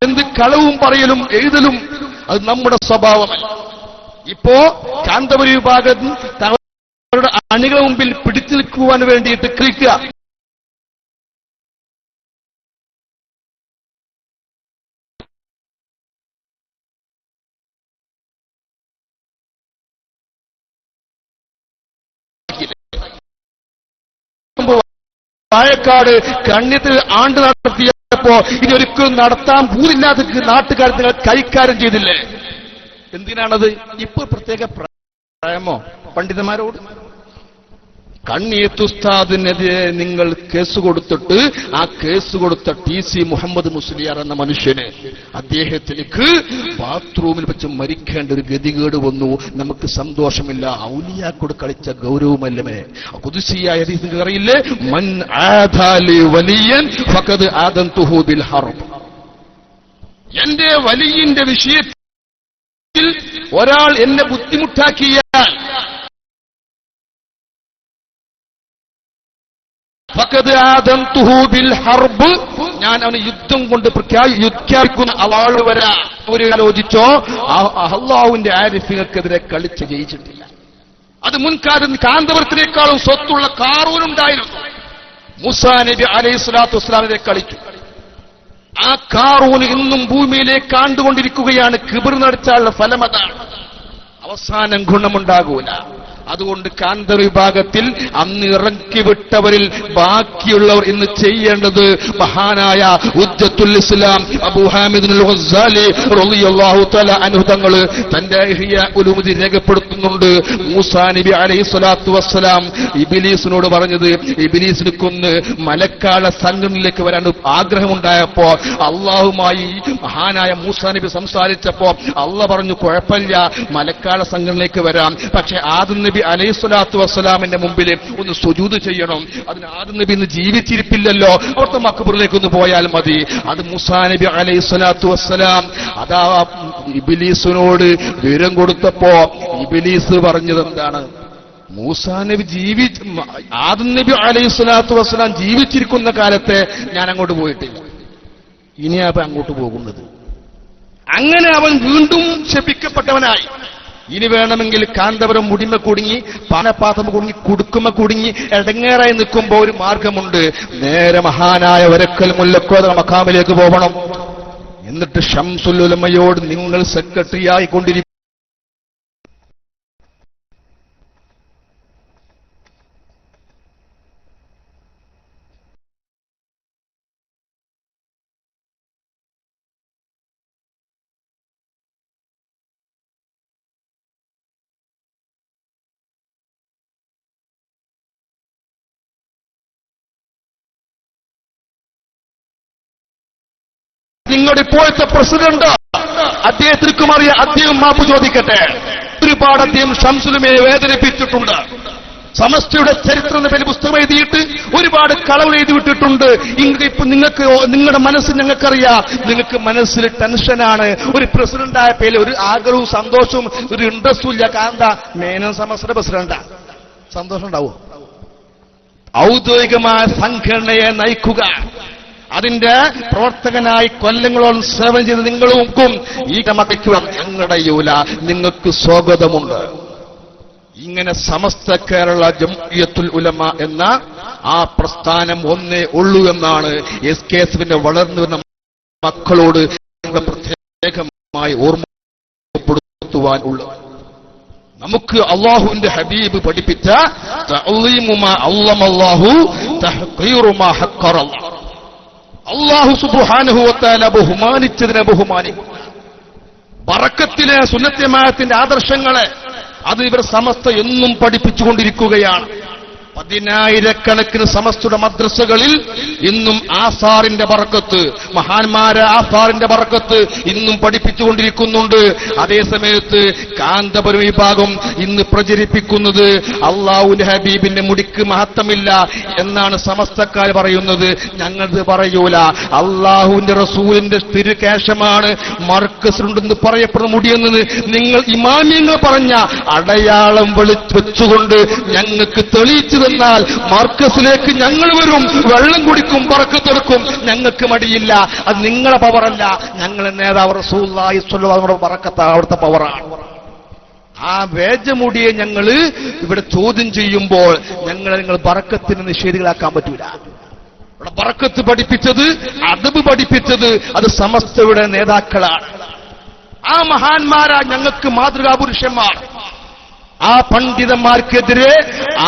എന്ത് കളവും പറയലും എഴുതലും അത് നമ്മുടെ സ്വഭാവമല്ല. ഇപ്പോ കാന്തപുരി വിഭാഗം തങ്ങളുടെ അണികളുടെ മുമ്പിൽ പിടിച്ചു നിൽക്കുവാൻ വേണ്ടിയിട്ട് ക്രിക്കുക. പായക്കാട് കണ്യത്തിൽ ആണ്ട് നടത്തിയപ്പോ ഇതൊരിക്കലും നടത്താൻ പൂരില്ലാത്ത നാട്ടുകാർ നിങ്ങൾ കൈകാര്യം ചെയ്തില്ലേ? എന്തിനാണത്? ഇപ്പൊ പ്രത്യേക പ്രേമോ പണ്ഡിതന്മാരോട്? കണ്ണിയത്തുസ്താദിനെതിരെ നിങ്ങൾ കേസ് കൊടുത്തിട്ട് ആ കേസ് കൊടുത്ത TC മുഹമ്മദ് മുസ്ലിയാർ എന്ന മനുഷ്യന് അദ്ദേഹത്തിലേക്ക് ബാത്റൂമിൽ വെച്ച് മരിക്കേണ്ട ഒരു ഗതികേട് വന്നു. നമുക്ക് സന്തോഷമില്ല. ഔലിയാക്കോട് കളിച്ച ഗൗരവമല്ലേ? ഖുദ്സിയായ ഹദീസ് അറിയില്ലേ? മൻ ആദാലി വലിയൻ ഫഖദ് ആദൻതുഹു ബിൽ ഹർബ്. എന്റെ വലിയന്റെ വിഷയത്തിൽ ഒരാൾ എന്നെ ബുദ്ധിമുട്ടാക്കിയാൽ ഫഖദ് ആദംതുഹു ബിൽ ഹർബ്, ഞാൻ അവന് യുദ്ധം കൊണ്ട് പ്രഖ്യാപിക്കുന്ന ആൾ വരാ. ഒരു ആലോചിച്ചോ, അല്ലാഹുവിന്റെ ആരിഫികൾക്കെതിരെ കളിച്ച് ജയിച്ചിട്ടില്ല. അത് മുൻകാലം കാന്തപുരത്തിനേക്കാളും സ്വത്തുള്ള കാറൂനുണ്ടായിരുന്നു. മൂസാ നബി അലൈഹി സ്വലാത്തു വസ്സലാമിനെ കളിച്ചു. ആ കാറൂന് ഇന്നും ഭൂമിയിലേക്ക് കാണ്ടുകൊണ്ടിരിക്കുകയാണ്. കിബർ നടിച്ചാലുള്ള ഫലമതാണ്. അവസാനം ഗുണമുണ്ടാകൂല. അതുകൊണ്ട് കാന്തർ വിഭാഗത്തിൽ അന്ന് ഇറക്കിവിട്ടവരിൽ ബാക്കിയുള്ളവർ ഇന്ന് ചെയ്യേണ്ടത് മഹാനായ ഉജ്ജത്തുൽ ഇസ്ലാം അബൂ ഹാമിദ് അൽ ഗസ്സാലി റളിയല്ലാഹു തആല അൻഹു തങ്ങൾ തന്റെ ഇഹ്യാ ഉലൂമുദ്ദീൻ രേഖപ്പെടുത്തുന്നുണ്ട്. മൂസാ നബി അലൈഹി സ്വലാത്തു വസ്സലാം ഇബ്ലീസിനോട് പറഞ്ഞത്, ഇബ്ലീസിനെ കൊന്ന് മലക്കാള സംഘങ്ങളിലേക്ക് വരാൻ ആഗ്രഹമുണ്ടായപ്പോ അള്ളാഹുമായി മഹാനായ മൂസാ നബി സംസാരിച്ചപ്പോ അള്ളാഹ് പറഞ്ഞു, കുഴപ്പമില്ല, മലക്കാള സംഘങ്ങളിലേക്ക് വരാം, പക്ഷെ ആദം നബി അലൈഹി സ്വലാത്തു വസ്സലാമിന്റെ മുമ്പിൽ ഒന്ന് സുജൂദ് ചെയ്യണം. അതിന് ആദം നബി ഇന്ന് ജീവിച്ചിരിപ്പില്ലല്ലോ, അവിടുത്തെ മഖബറിലേക്ക് ഒന്ന് പോയാൽ മതി. അത് മൂസാ നബി അലൈഹി സ്വലാത്തു വസ്സലാം അതാ ഇബ്ലീസിനോട് വിവരം കൊടുത്തപ്പോ ഇബ്ലീസ് പറഞ്ഞത് എന്താണ്? മൂസാ നബി ആദം നബി അലൈഹി സ്വലാത്തു വസ്സലാം ജീവിച്ചിരിക്കുന്ന കാലത്തെ ഞാൻ അങ്ങോട്ട് പോയിട്ടില്ല, ഇനിയാ അങ്ങോട്ട് പോകുന്നത്. അങ്ങനെ അവൻ വീണ്ടും ശപിക്കപ്പെട്ടവനായി. ഇനി വേണമെങ്കിൽ കാന്തപുരം മുടിമ കുടുങ്ങി, പാനപാത്രം കുടുങ്ങി, കുടുക്കുമ കുടുങ്ങി എടങ്ങേറായി നിൽക്കുമ്പോ ഒരു മാർഗമുണ്ട്. നേരെ മഹാനായ വരക്കൽ മുല്ലക്കോദ മഖാമിലേക്ക് പോകണം. എന്നിട്ട് ശംസുൽ ഉലമയോട് നിങ്ങൾ സെക്രട്ടറി ആയിക്കൊണ്ടിരിക്കും. നിങ്ങളുടെ ഇപ്പോഴത്തെ പ്രസിഡന്റ് അദ്ദേഹത്തിനും അറിയാം, അദ്ദേഹം മാപ്പ് ചോദിക്കട്ടെ. ഒരുപാട് അദ്ദേഹം ശംസുലുമയെ വേദനിപ്പിച്ചിട്ടുണ്ട്. സമസ്തയുടെ ചരിത്രം എന്ന പേര് പുസ്തകം എഴുതിയിട്ട് ഒരുപാട് കളവ് എഴുതി വിട്ടിട്ടുണ്ട്. ഇപ്പൊ നിങ്ങൾക്ക് നിങ്ങളുടെ മനസ്സ് ഞങ്ങൾക്കറിയാം, നിങ്ങൾക്ക് മനസ്സിൽ ടെൻഷനാണ്. ഒരു പ്രസിഡന്റായ പേര് ഒരു ആഗ്രഹവും സന്തോഷവും ഒരു ഇൻട്രസ്റ്റും ഇല്ല. കാരണം മേനോൻ സമസ്തയുടെ പ്രസിഡന്റാ, സന്തോഷം ഉണ്ടാവും. ഔദ്യോഗികമായ സംഘടനയെ നയിക്കുക, അതിന്റെ പ്രവർത്തകനായി കൊല്ലങ്ങളോളം സേവനം ചെയ്ത് നിങ്ങൾക്കും ഈ മതയ്ക്ക് ഞങ്ങളുടെയൂല, നിങ്ങൾക്ക് സ്വാഗതമുണ്ട്. ഇങ്ങനെ സമസ്ത കേരള ജംഇയ്യത്തുൽ ഉലമ എന്ന ആ പ്രസ്ഥാനം ഒന്നേ ഉള്ളൂ എന്നാണ് SKSന്റെ വളർന്നു വരുന്ന മക്കളോട് പ്രത്യേകമായി ഓർമ്മപ്പെടുത്തുവാൻ ഉള്ളത്. നമുക്ക് അള്ളാഹുവിന്റെ ഹബീബ് പഠിപ്പിച്ച തഅ്ലീമു മാ അല്ലമല്ലാഹു തഹ്ഖീറു മാ ഹഖറല്ലാഹ്. അല്ലാഹു സുബ്ഹാനഹു വ തആല ബഹുമാനിച്ചതിനെ ബഹുമാനിക്കും. ബറക്കത്തിലെ സുന്നത്ത് ജമാഅത്തിന്റെ ആദർശങ്ങളെ അത് ഇവർ സമസ്ത എന്നും പഠിപ്പിച്ചുകൊണ്ടിരിക്കുകയാണ്. 10,000-കണക്കിന് സമസ്തയുടെ മദ്രസകളിൽ ഇന്നും ആസാറിന്റെ ബറക്കത്ത്, മഹാന്മാരെ ആസാറിന്റെ ബറക്കത്ത് ഇന്നും പഠിപ്പിച്ചുകൊണ്ടിരിക്കുന്നുണ്ട്. അതേസമയത്ത് കാന്തപുരം വിഭാഗം ഇന്ന് പ്രചരിപ്പിക്കുന്നത് അള്ളാഹുവിന്റെ ഹബീബിന്റെ മുടിക്ക് മഹത്വമില്ല എന്നാണ് സമസ്തക്കാർ പറയുന്നത്. ഞങ്ങളത് പറയൂല. അള്ളാഹുവിന്റെ റസൂലിന്റെ സ്ഥിരകേശമാണ് മർക്കസിലുണ്ടെന്ന് പറയപ്പെടുന്ന മുടിയെന്നത് നിങ്ങൾ ഇമാമിയങ്ങൾ പറഞ്ഞ അടയാളം വെച്ചുകൊണ്ട് ഞങ്ങൾക്ക് തെളിയിച്ചു എന്നാൽ മർക്കസിലേക്ക് ഞങ്ങൾ വരും, വെള്ളം കുടിക്കും, ബറക്കത്തെടുക്കും, ഞങ്ങൾക്ക് മടിയില്ല. അത് നിങ്ങളെ പവറല്ല, ഞങ്ങളെ നേതാവ് റസൂലുള്ളാഹി സ്വല്ലല്ലാഹു അലൈഹി വസല്ലം ബറക്കത്ത് അവിടുത്തെ പവറാണ്. ആ വേജമുടിയെ ഞങ്ങൾ ഇവിടെ ചോദ്യം ചെയ്യുമ്പോൾ നിങ്ങൾ ബറക്കത്തിന് നിഷേധികളാക്കാൻ പറ്റൂല. ഇവിടെ ബറക്കത്ത് പഠിപ്പിച്ചത്, അദബ് പഠിപ്പിച്ചത് അത് സമസ്തയുടെ നേതാക്കളാണ്. ആ മഹാന്മാരാ ഞങ്ങൾക്ക് മാതൃകാ പുരുഷന്മാർ. ആ പണ്ഡിതന്മാർക്കെതിരെ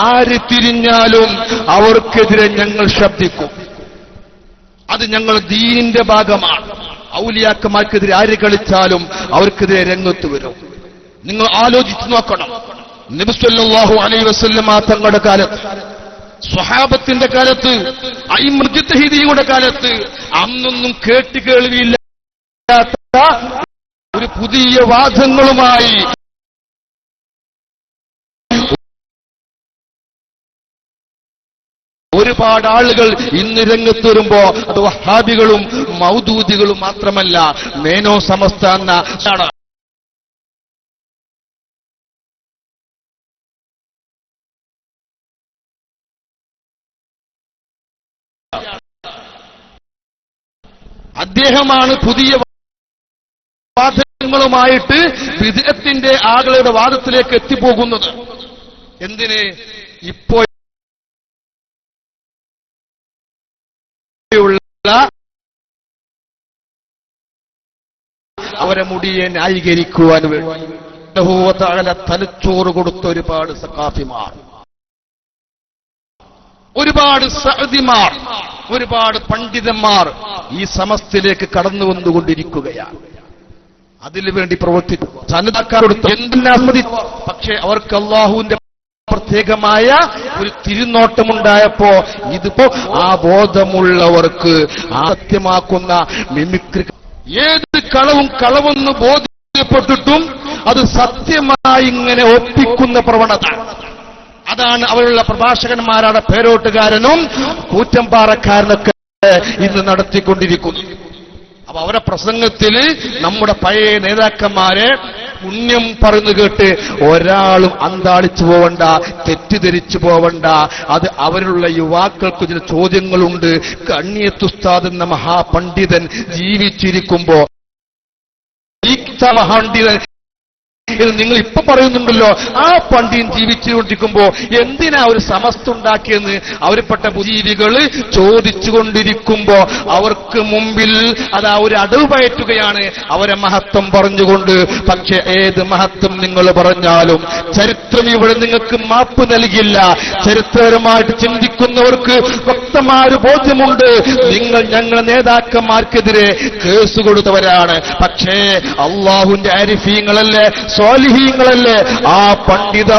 ആര് തിരിഞ്ഞാലും അവർക്കെതിരെ ഞങ്ങൾ ശബ്ദിക്കും. അത് ഞങ്ങൾ ദീനിന്റെ ഭാഗമാണ്. ഔലിയാക്കന്മാർക്കെതിരെ ആര് കളിച്ചാലും അവർക്കെതിരെ രംഗത്ത് വരും. നിങ്ങൾ ആലോചിച്ചു നോക്കണം. നബി സല്ലല്ലാഹു അലൈഹി വസല്ലം തങ്ങളുടെ കാലത്ത്, സ്വഹാബത്തിന്റെ കാലത്ത്, മുജ്തഹിദീങ്ങളുടെ കാലത്ത് അന്നൊന്നും കേൾവിയില്ലാത്ത ഒരു പുതിയ വാദങ്ങളുമായി ഒരുപാട് ആളുകൾ ഇന്ന് രംഗത്ത് വരുമ്പോ അത് വഹാബികളും മൗദൂദികളും മാത്രമല്ല, മേനോ സമസ്ത എന്ന അദ്ദേഹമാണ് പുതിയ വാദങ്ങളുമായിട്ട് വിദഅത്തിന്റെ ആളുകളുടെ വാദത്തിലേക്ക് എത്തിപ്പോകുന്നത്. എന്തിന്? ഇപ്പോൾ അവരെ മുടിയെ ന്യായീകരിക്കുവാൻ വേണ്ടി തലച്ചോറ് കൊടുത്ത ഒരുപാട് സഖാഫിമാർ, ഒരുപാട് സഅദിമാർ, ഒരുപാട് പണ്ഡിതന്മാർ ഈ സമസ്തയിലേക്ക് കടന്നു വന്നുകൊണ്ടിരിക്കുകയാണ്. അതിനുവേണ്ടി പ്രവർത്തിച്ചു സന്നദ്ധക്കാരോട് എന്തെല്ലാം സമ്മതിച്ചു. പക്ഷേ അവർക്ക് അള്ളാഹുവിന്റെ പ്രത്യേകമായ ഒരു തിരുനോട്ടമുണ്ടായപ്പോ ഇതിപ്പോ ആ ബോധമുള്ളവർക്ക് സത്യമാക്കുന്ന മിമിക്രി, ഏത് കളവെന്ന് ബോധ്യപ്പെട്ടിട്ടും അത് സത്യമായി ഇങ്ങനെ ഒപ്പിക്കുന്ന പ്രവണത, അതാണ് അവരുള്ള പ്രഭാഷകന്മാരാണ് പേരോട്ടുകാരനും കൂറ്റമ്പാറക്കാരനൊക്കെ ഇന്ന് നടത്തിക്കൊണ്ടിരിക്കുന്നു. അപ്പൊ അവരുടെ പ്രസംഗത്തിൽ നമ്മുടെ പഴയ നേതാക്കന്മാരെ പുണ്യം പറഞ്ഞു കേട്ട് ഒരാളും അന്താളിച്ചു പോവണ്ട, തെറ്റിദ്ധരിച്ചു പോവണ്ട. അത് അവരിലുള്ള യുവാക്കൾക്ക് ചില ചോദ്യങ്ങളുണ്ട്. കണ്ണിയത്തുസ്താദ് എന്ന മഹാപണ്ഡിതൻ ജീവിച്ചിരിക്കുമ്പോ ഈ മഹാപണ്ഡിതൻ നിങ്ങൾ ഇപ്പൊ പറയുന്നുണ്ടല്ലോ, ആ പണ്ഡിതൻ ജീവിച്ചുകൊണ്ടിരിക്കുമ്പോ എന്തിനാ ഒരു സമസ്ത ഉണ്ടാക്കിയെന്ന് അവരിൽപ്പെട്ട ബുദ്ധിജീവികൾ ചോദിച്ചുകൊണ്ടിരിക്കുമ്പോ അവർക്ക് മുമ്പിൽ അതാ ഒരു അടവ് പയറ്റുകയാണ് അവരെ മഹത്വം പറഞ്ഞുകൊണ്ട്. പക്ഷെ ഏത് മഹത്വം നിങ്ങൾ പറഞ്ഞാലും ചരിത്രം ഇവിടെ നിങ്ങൾക്ക് മാപ്പ് നൽകില്ല. ചരിത്രപരമായിട്ട് ചിന്തിക്കുന്നവർക്ക് വ്യക്തമായ ഒരു ബോധ്യമുണ്ട്. നിങ്ങൾ ഞങ്ങളുടെ നേതാക്കന്മാർക്കെതിരെ കേസ് കൊടുത്തവരാണ്. പക്ഷേ അള്ളാഹുവിന്റെ ആരിഫീങ്ങളല്ലേ, സ്വാലിഹീങ്ങളല്ലേ, ആ പണ്ഡിത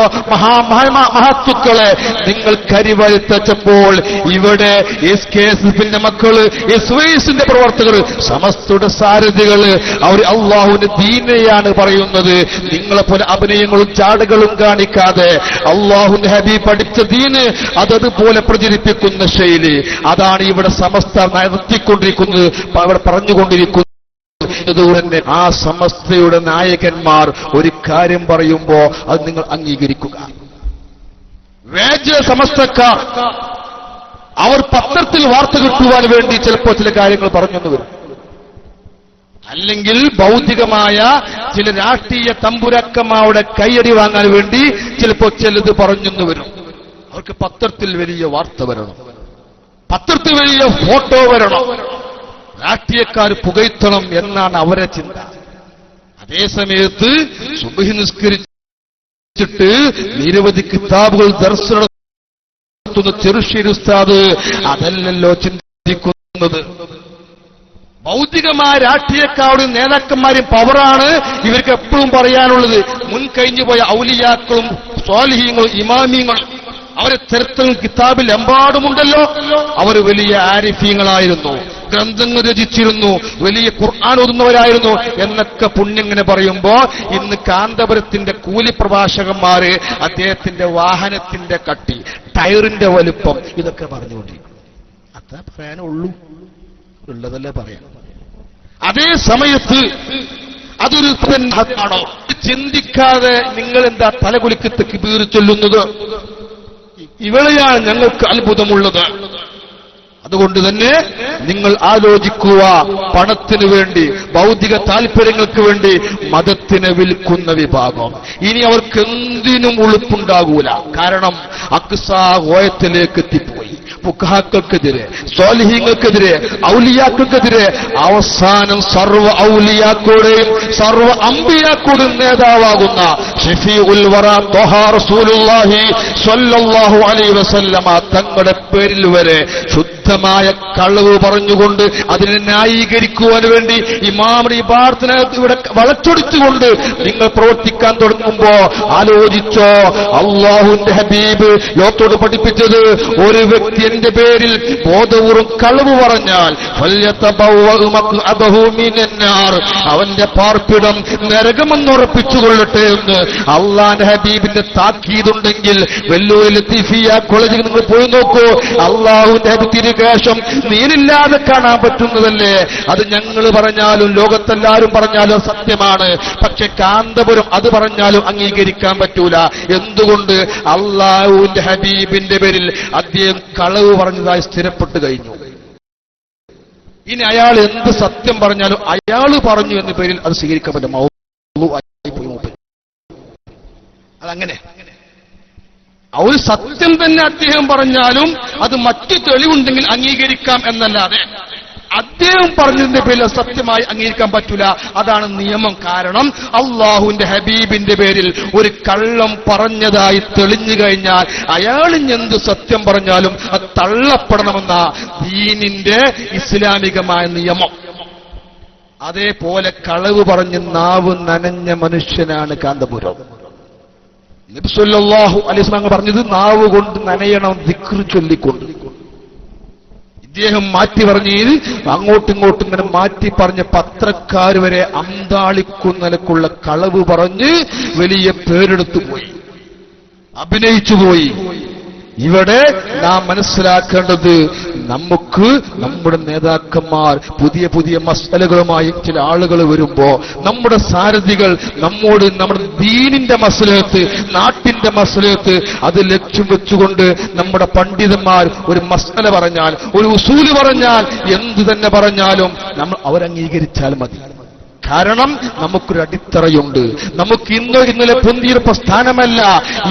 മഹത്തുക്കളെ നിങ്ങൾ കരിവരുത്തച്ചപ്പോൾ ഇവിടെ SKSFന്റെ മക്കള്, SYSന്റെ പ്രവർത്തകർ, സമസ്തയുടെ സാരഥികള് അവർ അള്ളാഹുവിന്റെ ദീനെയാണ് പറയുന്നത്. നിങ്ങളെപ്പോലെ അഭിനയങ്ങളും ചാടുകളും കാണിക്കാതെ അള്ളാഹുവിന്റെ ഹബീബ് പഠിച്ച ദീന് അതതുപോലെ പ്രചരിപ്പിക്കുന്ന ശൈലി, അതാണ് ഇവിടെ സമസ്ത നടത്തിക്കൊണ്ടിരിക്കുന്നത്, അവിടെ പറഞ്ഞുകൊണ്ടിരിക്കുന്നത്. അതുകൊണ്ട് ആ സമസ്തയുടെ നായകന്മാർ ഒരു കാര്യം പറയുമ്പോ അത് നിങ്ങൾ അംഗീകരിക്കുക. വേജ സമസ്തക്കാർ അവർ പത്രത്തിൽ വാർത്ത കിട്ടുവാൻ വേണ്ടി ചിലപ്പോൾ ചില കാര്യങ്ങൾ പറഞ്ഞെന്ന് വരും, അല്ലെങ്കിൽ ഭൗതികമായ ചില രാഷ്ട്രീയ തമ്പുരാക്കന്മാരുടെ കൈയടി വാങ്ങാൻ വേണ്ടി ചിലപ്പോൾ ചിലത് പറഞ്ഞെന്ന് വരും. അവർക്ക് പത്രത്തിൽ വലിയ വാർത്ത വരണം, പത്രത്തിൽ വലിയ ഫോട്ടോ വരണം, രാഷ്ട്രീയക്കാർ പുകഴ്ത്തണം എന്നാണ് അവരെ ചിന്ത. അതേസമയത്ത് സുബ്ഹി നിസ്കരിച്ചിട്ട് നിരവധി കിതാബുകൾ ദർസ് നടത്തുന്ന ചെറുശ്ശേരി ഉസ്താദ് അതല്ലല്ലോ ചിന്തിക്കുന്നത്. ഭൗതികമായ രാഷ്ട്രീയക്കാരുടെ നേതാക്കന്മാരും പവറാണ് ഇവർക്ക് എപ്പോഴും പറയാനുള്ളത്. മുൻകഴിഞ്ഞുപോയ ഔലിയാക്കളും സ്വാലിഹീങ്ങളും ഇമാമിയങ്ങളും അവരെ ചരിത്രം കിതാബിൽ എമ്പാടുമുണ്ടല്ലോ. അവർ വലിയ ആരിഫീങ്ങളായിരുന്നു, ഗ്രന്ഥങ്ങൾ രചിച്ചിരുന്നു, വലിയ ഖുർആൻ ഓതുന്നവരായിരുന്നു എന്നൊക്കെ പുണ്യങ്ങനെ പറയുമ്പോ ഇന്ന് കാന്തപുരത്തിന്റെ കൂലിപ്രഭാഷകന്മാര് അദ്ദേഹത്തിന്റെ വാഹനത്തിന്റെ കട്ടി, ടയറിന്റെ വലുപ്പം, ഇതൊക്കെ പറഞ്ഞുകൊണ്ടിരിക്കും. അത്ര പറയാനുള്ളൂ, ഉള്ളതല്ലേ പറയാം. അതേ സമയത്ത് അതൊരു ആണോ ചിന്തിക്കാതെ നിങ്ങൾ എന്താ തലകുലിക്ക് തക്ബീർ ചൊല്ലുന്നത്? ഇവിടെയാണ് ഞങ്ങൾക്ക് അത്ഭുതമുള്ളത്. അതുകൊണ്ട് തന്നെ നിങ്ങൾ ആലോചിക്കുക, പണത്തിന് വേണ്ടി, ഭൗതിക താല്പര്യങ്ങൾക്ക് വേണ്ടി മതത്തിനെ വിൽക്കുന്ന വിഭാഗം ഇനി അവർക്ക് എന്തിനും ഉളുപ്പുണ്ടാകൂല. കാരണം അക്സാ ഗോയത്തിലേക്ക് എത്തിപ്പോയി. ഫുഖഹാക്കൾക്കെതിരെ, സ്വാലിഹീങ്ങൾക്കെതിരെ, ഔലിയാക്കൾക്കെതിരെ അവസാനം സർവ്വ ഔലിയാക്കളുടെയും സർവ്വ അംബിയാക്കളുടെയും നേതാവാകുന്ന ഷഫീഉൽ വറ ത്വഹ റസൂലുള്ളാഹി സ്വല്ലല്ലാഹു അലൈഹി വസല്ലമ തങ്ങളുടെ പേരിൽ വരെ ശുദ്ധമായ കളവ് പറഞ്ഞുകൊണ്ട് അതിനെ ന്യായീകരിക്കുവാൻ വേണ്ടി ഇമാമുടെ ഇബാദത്തിനെ ഇവിടെ വളച്ചൊടിച്ചുകൊണ്ട് നിങ്ങൾ പ്രവർത്തിക്കാൻ തുടങ്ങുമ്പോ ആലോചിച്ചോ, അള്ളാഹുവിന്റെ ഹബീബ് ലോകത്തോട് പഠിപ്പിച്ചത് ഒരു വ്യക്തി എന്റെ പേരിൽ ബോധപൂർവ്വം കളവ് പറഞ്ഞാൽ അവന്റെ പാർപ്പിടം നരകമെന്നുറപ്പിച്ചുകൊള്ളട്ടെ എന്ന് അള്ളാന്റെ ഹബീബിന്റെ താക്കീതുണ്ടെങ്കിൽ വെല്ലൂർ ലത്തീഫിയ കോളേജിൽ നിങ്ങൾ പോയി നോക്കൂ. അള്ളാഹുവിന്റെ ഹബീബ് തിരുകേശം നീരില്ലാതെ കാണാൻ പറ്റുന്നതല്ലേ? അത് ഞങ്ങൾ പറഞ്ഞാലും ലോകത്തെല്ലാരും പറഞ്ഞാലും സത്യമാണ്. പക്ഷെ കാന്തപുരം അത് പറഞ്ഞാലും അംഗീകരിക്കാൻ പറ്റൂല. എന്തുകൊണ്ട്? അള്ളാഹുവിന്റെ ഹബീബിന്റെ പേരിൽ അദ്ദേഹം കളവ് പറഞ്ഞതായി സ്ഥിരപ്പെട്ടു കഴിഞ്ഞു. ഇനി അയാൾ എന്ത് സത്യം പറഞ്ഞാലും അയാൾ പറഞ്ഞു എന്ന പേരിൽ അത് സ്വീകരിക്കാൻ പറ്റും. അതങ്ങനെ ഒരു സത്യം തന്നെ അദ്ദേഹം പറഞ്ഞാലും അത് മറ്റു തെളിവുണ്ടെങ്കിൽ അംഗീകരിക്കാം എന്നല്ലാതെ അദ്ദേഹം പറഞ്ഞതിന്റെ പേരിൽ സത്യമായി അംഗീകരിക്കാൻ പറ്റൂല. അതാണ് നിയമം. കാരണം അള്ളാഹുവിന്റെ ഹബീബിന്റെ പേരിൽ ഒരു കള്ളം പറഞ്ഞതായി തെളിഞ്ഞു കഴിഞ്ഞാൽ അയാൾ എന്ത് സത്യം പറഞ്ഞാലും അത് തള്ളപ്പെടണമെന്ന ദീനിന്റെ ഇസ്ലാമികമായ നിയമം. അതേപോലെ കളവ് പറഞ്ഞ് നാവ് നനഞ്ഞ മനുഷ്യനാണ് കാന്തപുരം. നബി സല്ലല്ലാഹു അലൈഹി വസല്ലം പറഞ്ഞത് നാവ് കൊണ്ട് നനയണം, ദിക്ർ ചൊല്ലിക്കൊണ്ട്. ഇദ്ദേഹം മാറ്റി പറഞ്ഞത് അങ്ങോട്ടും ഇങ്ങോട്ടും ഇങ്ങനെ മാറ്റി പറഞ്ഞ് പത്രക്കാർ വരെ അന്താളിക്കുന്നതിലേക്കുള്ള കളവ് പറഞ്ഞ് വലിയ പേരെടുത്തു പോയി, അഭിനയിച്ചു പോയി. ഇവിടെ നാം മനസ്സിലാക്കേണ്ടത്, നമുക്ക് നമ്മുടെ നേതാക്കന്മാർ പുതിയ പുതിയ മസലകളുമായി ചില ആളുകൾ വരുമ്പോ നമ്മുടെ സാരഥികൾ നമ്മോട് നമ്മുടെ ദീനിന്റെ മസലത്ത്, നാട്ടിന്റെ മസലത്ത് അത് ലക്ഷ്യം വെച്ചുകൊണ്ട് നമ്മുടെ പണ്ഡിതന്മാർ ഒരു മസല പറഞ്ഞാൽ, ഒരു ഉസൂല് പറഞ്ഞാൽ, എന്തു തന്നെ പറഞ്ഞാലും നമ്മൾ അവരംഗീകരിച്ചാൽ മതി. കാരണം നമുക്കൊരു അടിത്തറയുണ്ട്. നമുക്ക് ഇന്നലെ പൊന്തിയ പ്രസ്ഥാനമല്ല.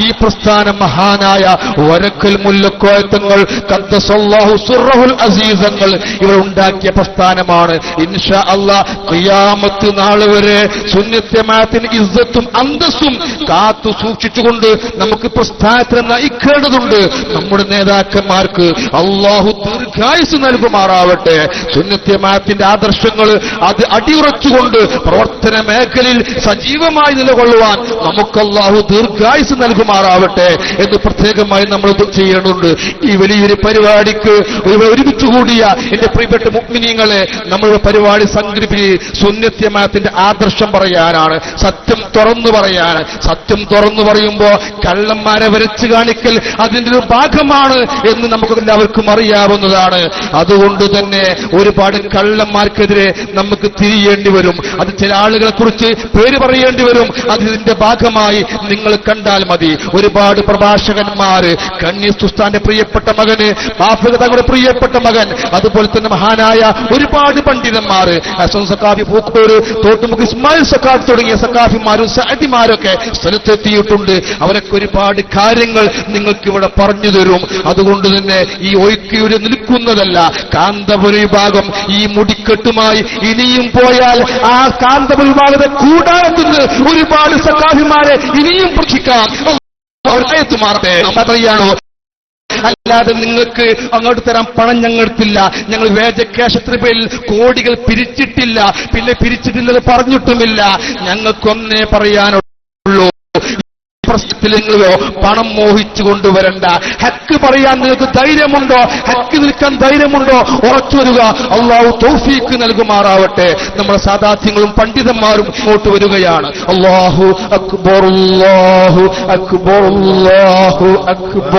ഈ പ്രസ്ഥാനം മഹാനായ വരക്കൽ മുല്ലക്കോയത്തങ്ങൾ ഖദ്ദസല്ലാഹു സിർറഹുൽ അസീസങ്ങൾ ഇവർ ഉണ്ടാക്കിയ പ്രസ്ഥാനമാണ്. ഇൻഷാ അല്ലാഹ് ഖിയാമത്ത് നാൾ വരെ സുന്നത്ത് ജമാഅത്തിന് ഇസ്സത്തും അന്തസ്സും കാത്തു സൂക്ഷിച്ചുകൊണ്ട് നമുക്ക് പ്രസ്ഥാനത്തെ നയിക്കേണ്ടതുണ്ട്. നമ്മുടെ നേതാക്കന്മാർക്ക് അല്ലാഹു ദീർഘായുസ് നൽകുമാറാവട്ടെ. സുന്നത്ത് ജമാഅത്തിന്റെ ആദർശങ്ങൾ അത് അടിയുറച്ചുകൊണ്ട് പ്രവർത്തന മേഖലയിൽ സജീവമായി നിലകൊള്ളുവാൻ നമുക്ക് അല്ലാഹു ദീർഘായുസ് നൽകുമാറാവട്ടെ എന്ന് പ്രത്യേകമായി നമ്മൾ ചെയ്യേണ്ടതുണ്ട്. ഈ വലിയൊരു പരിപാടിക്ക് ഒരുമിച്ചുകൂടിയ എന്റെ പ്രിയപ്പെട്ട മുഅ്മിനീങ്ങളെ, നമ്മളുടെ പരിപാടി സംഘടിപ്പിച്ച് സുന്നത്ത് ജമാഅത്തിന്റെ ആദർശം പറയാനാണ്, സത്യം തുറന്നു പറയാനാണ്. സത്യം തുറന്നു പറയുമ്പോ കള്ളന്മാരെ വരച്ചു കാണിക്കൽ അതിന്റെ ഒരു ഭാഗമാണ് എന്ന് നമുക്ക് എല്ലാവർക്കും അറിയാവുന്നതാണ്. അതുകൊണ്ട് തന്നെ ഒരുപാട് കള്ളന്മാർക്കെതിരെ നമുക്ക് തിരിയേണ്ടി വരും. അത് ചില ആളുകളെ കുറിച്ച് പേര് പറയേണ്ടി വരും. അതിന്റെ ഭാഗമായി നിങ്ങൾ കണ്ടാൽ മതി. ഒരുപാട് പ്രഭാഷകന്മാര്, കണ്ണീസ് ഉസ്താന്റെ പ്രിയപ്പെട്ട മകന്, മാഫിദ് തങ്ങളുടെ പ്രിയപ്പെട്ട മകൻ, അതുപോലെ തന്നെ മഹാനായ ഒരുപാട് പണ്ഡിതന്മാര്, ഹസൻ സഖാഫി പൂക്കോട്, തോട്ടുമുഖ് ഇസ്മായിൽ സഖാഫി തുടങ്ങിയ സഖാഫിമാരും സഅദിമാരൊക്കെ സ്ഥലത്തെത്തിയിട്ടുണ്ട്. അവരൊക്കെ ഒരുപാട് കാര്യങ്ങൾ നിങ്ങൾക്ക് ഇവിടെ പറഞ്ഞു തരും. അതുകൊണ്ട് തന്നെ ഈ ഒഴുക്കിയുടെ നിൽക്കുന്നതല്ല. കാന്തപുര വിഭാഗം ഈ മുടിക്കെട്ടുമായി ഇനിയും പോയാൽ ആ കാന്തപുര വിഭാഗത്തെ കൂടാനെത്തുന്നത് ഒരുപാട് സഖാഫിമാരെ ഇനിയും പ്രതീക്ഷിക്കാം. മാറട്ടെ, അറിയാണോ? അല്ലാതെ നിങ്ങൾക്ക് അങ്ങോട്ട് തരാൻ പണം ഞങ്ങൾക്കില്ല. ഞങ്ങൾ വേജക്കേശത്തിന് പേരിൽ കോടികൾ പിരിച്ചിട്ടില്ല, പിന്നെ പിരിച്ചിട്ടില്ലെന്ന് പറഞ്ഞിട്ടുമില്ല. ഞങ്ങൾക്കൊന്നേ പറയാനുള്ളൂ, പ്രശ്നത്തിൽ നിങ്ങളോ പണം മോഹിച്ചു കൊണ്ടുവരണ്ട. ഹക്ക് പറയാൻ നിങ്ങൾക്ക് ധൈര്യമുണ്ടോ? ഹക്ക് നിൽക്കാൻ ധൈര്യമുണ്ടോ? ഉറച്ചു വരിക. അല്ലാഹു തൗഫീഖ് നൽകുമാറാവട്ടെ. നമ്മുടെ സാദാത്യങ്ങളും പണ്ഡിതന്മാരും ഇങ്ങോട്ട് വരികയാണ്. അല്ലാഹു അക്ബർ, അല്ലാഹു അക്ബർ, അല്ലാഹു അക്ബർ.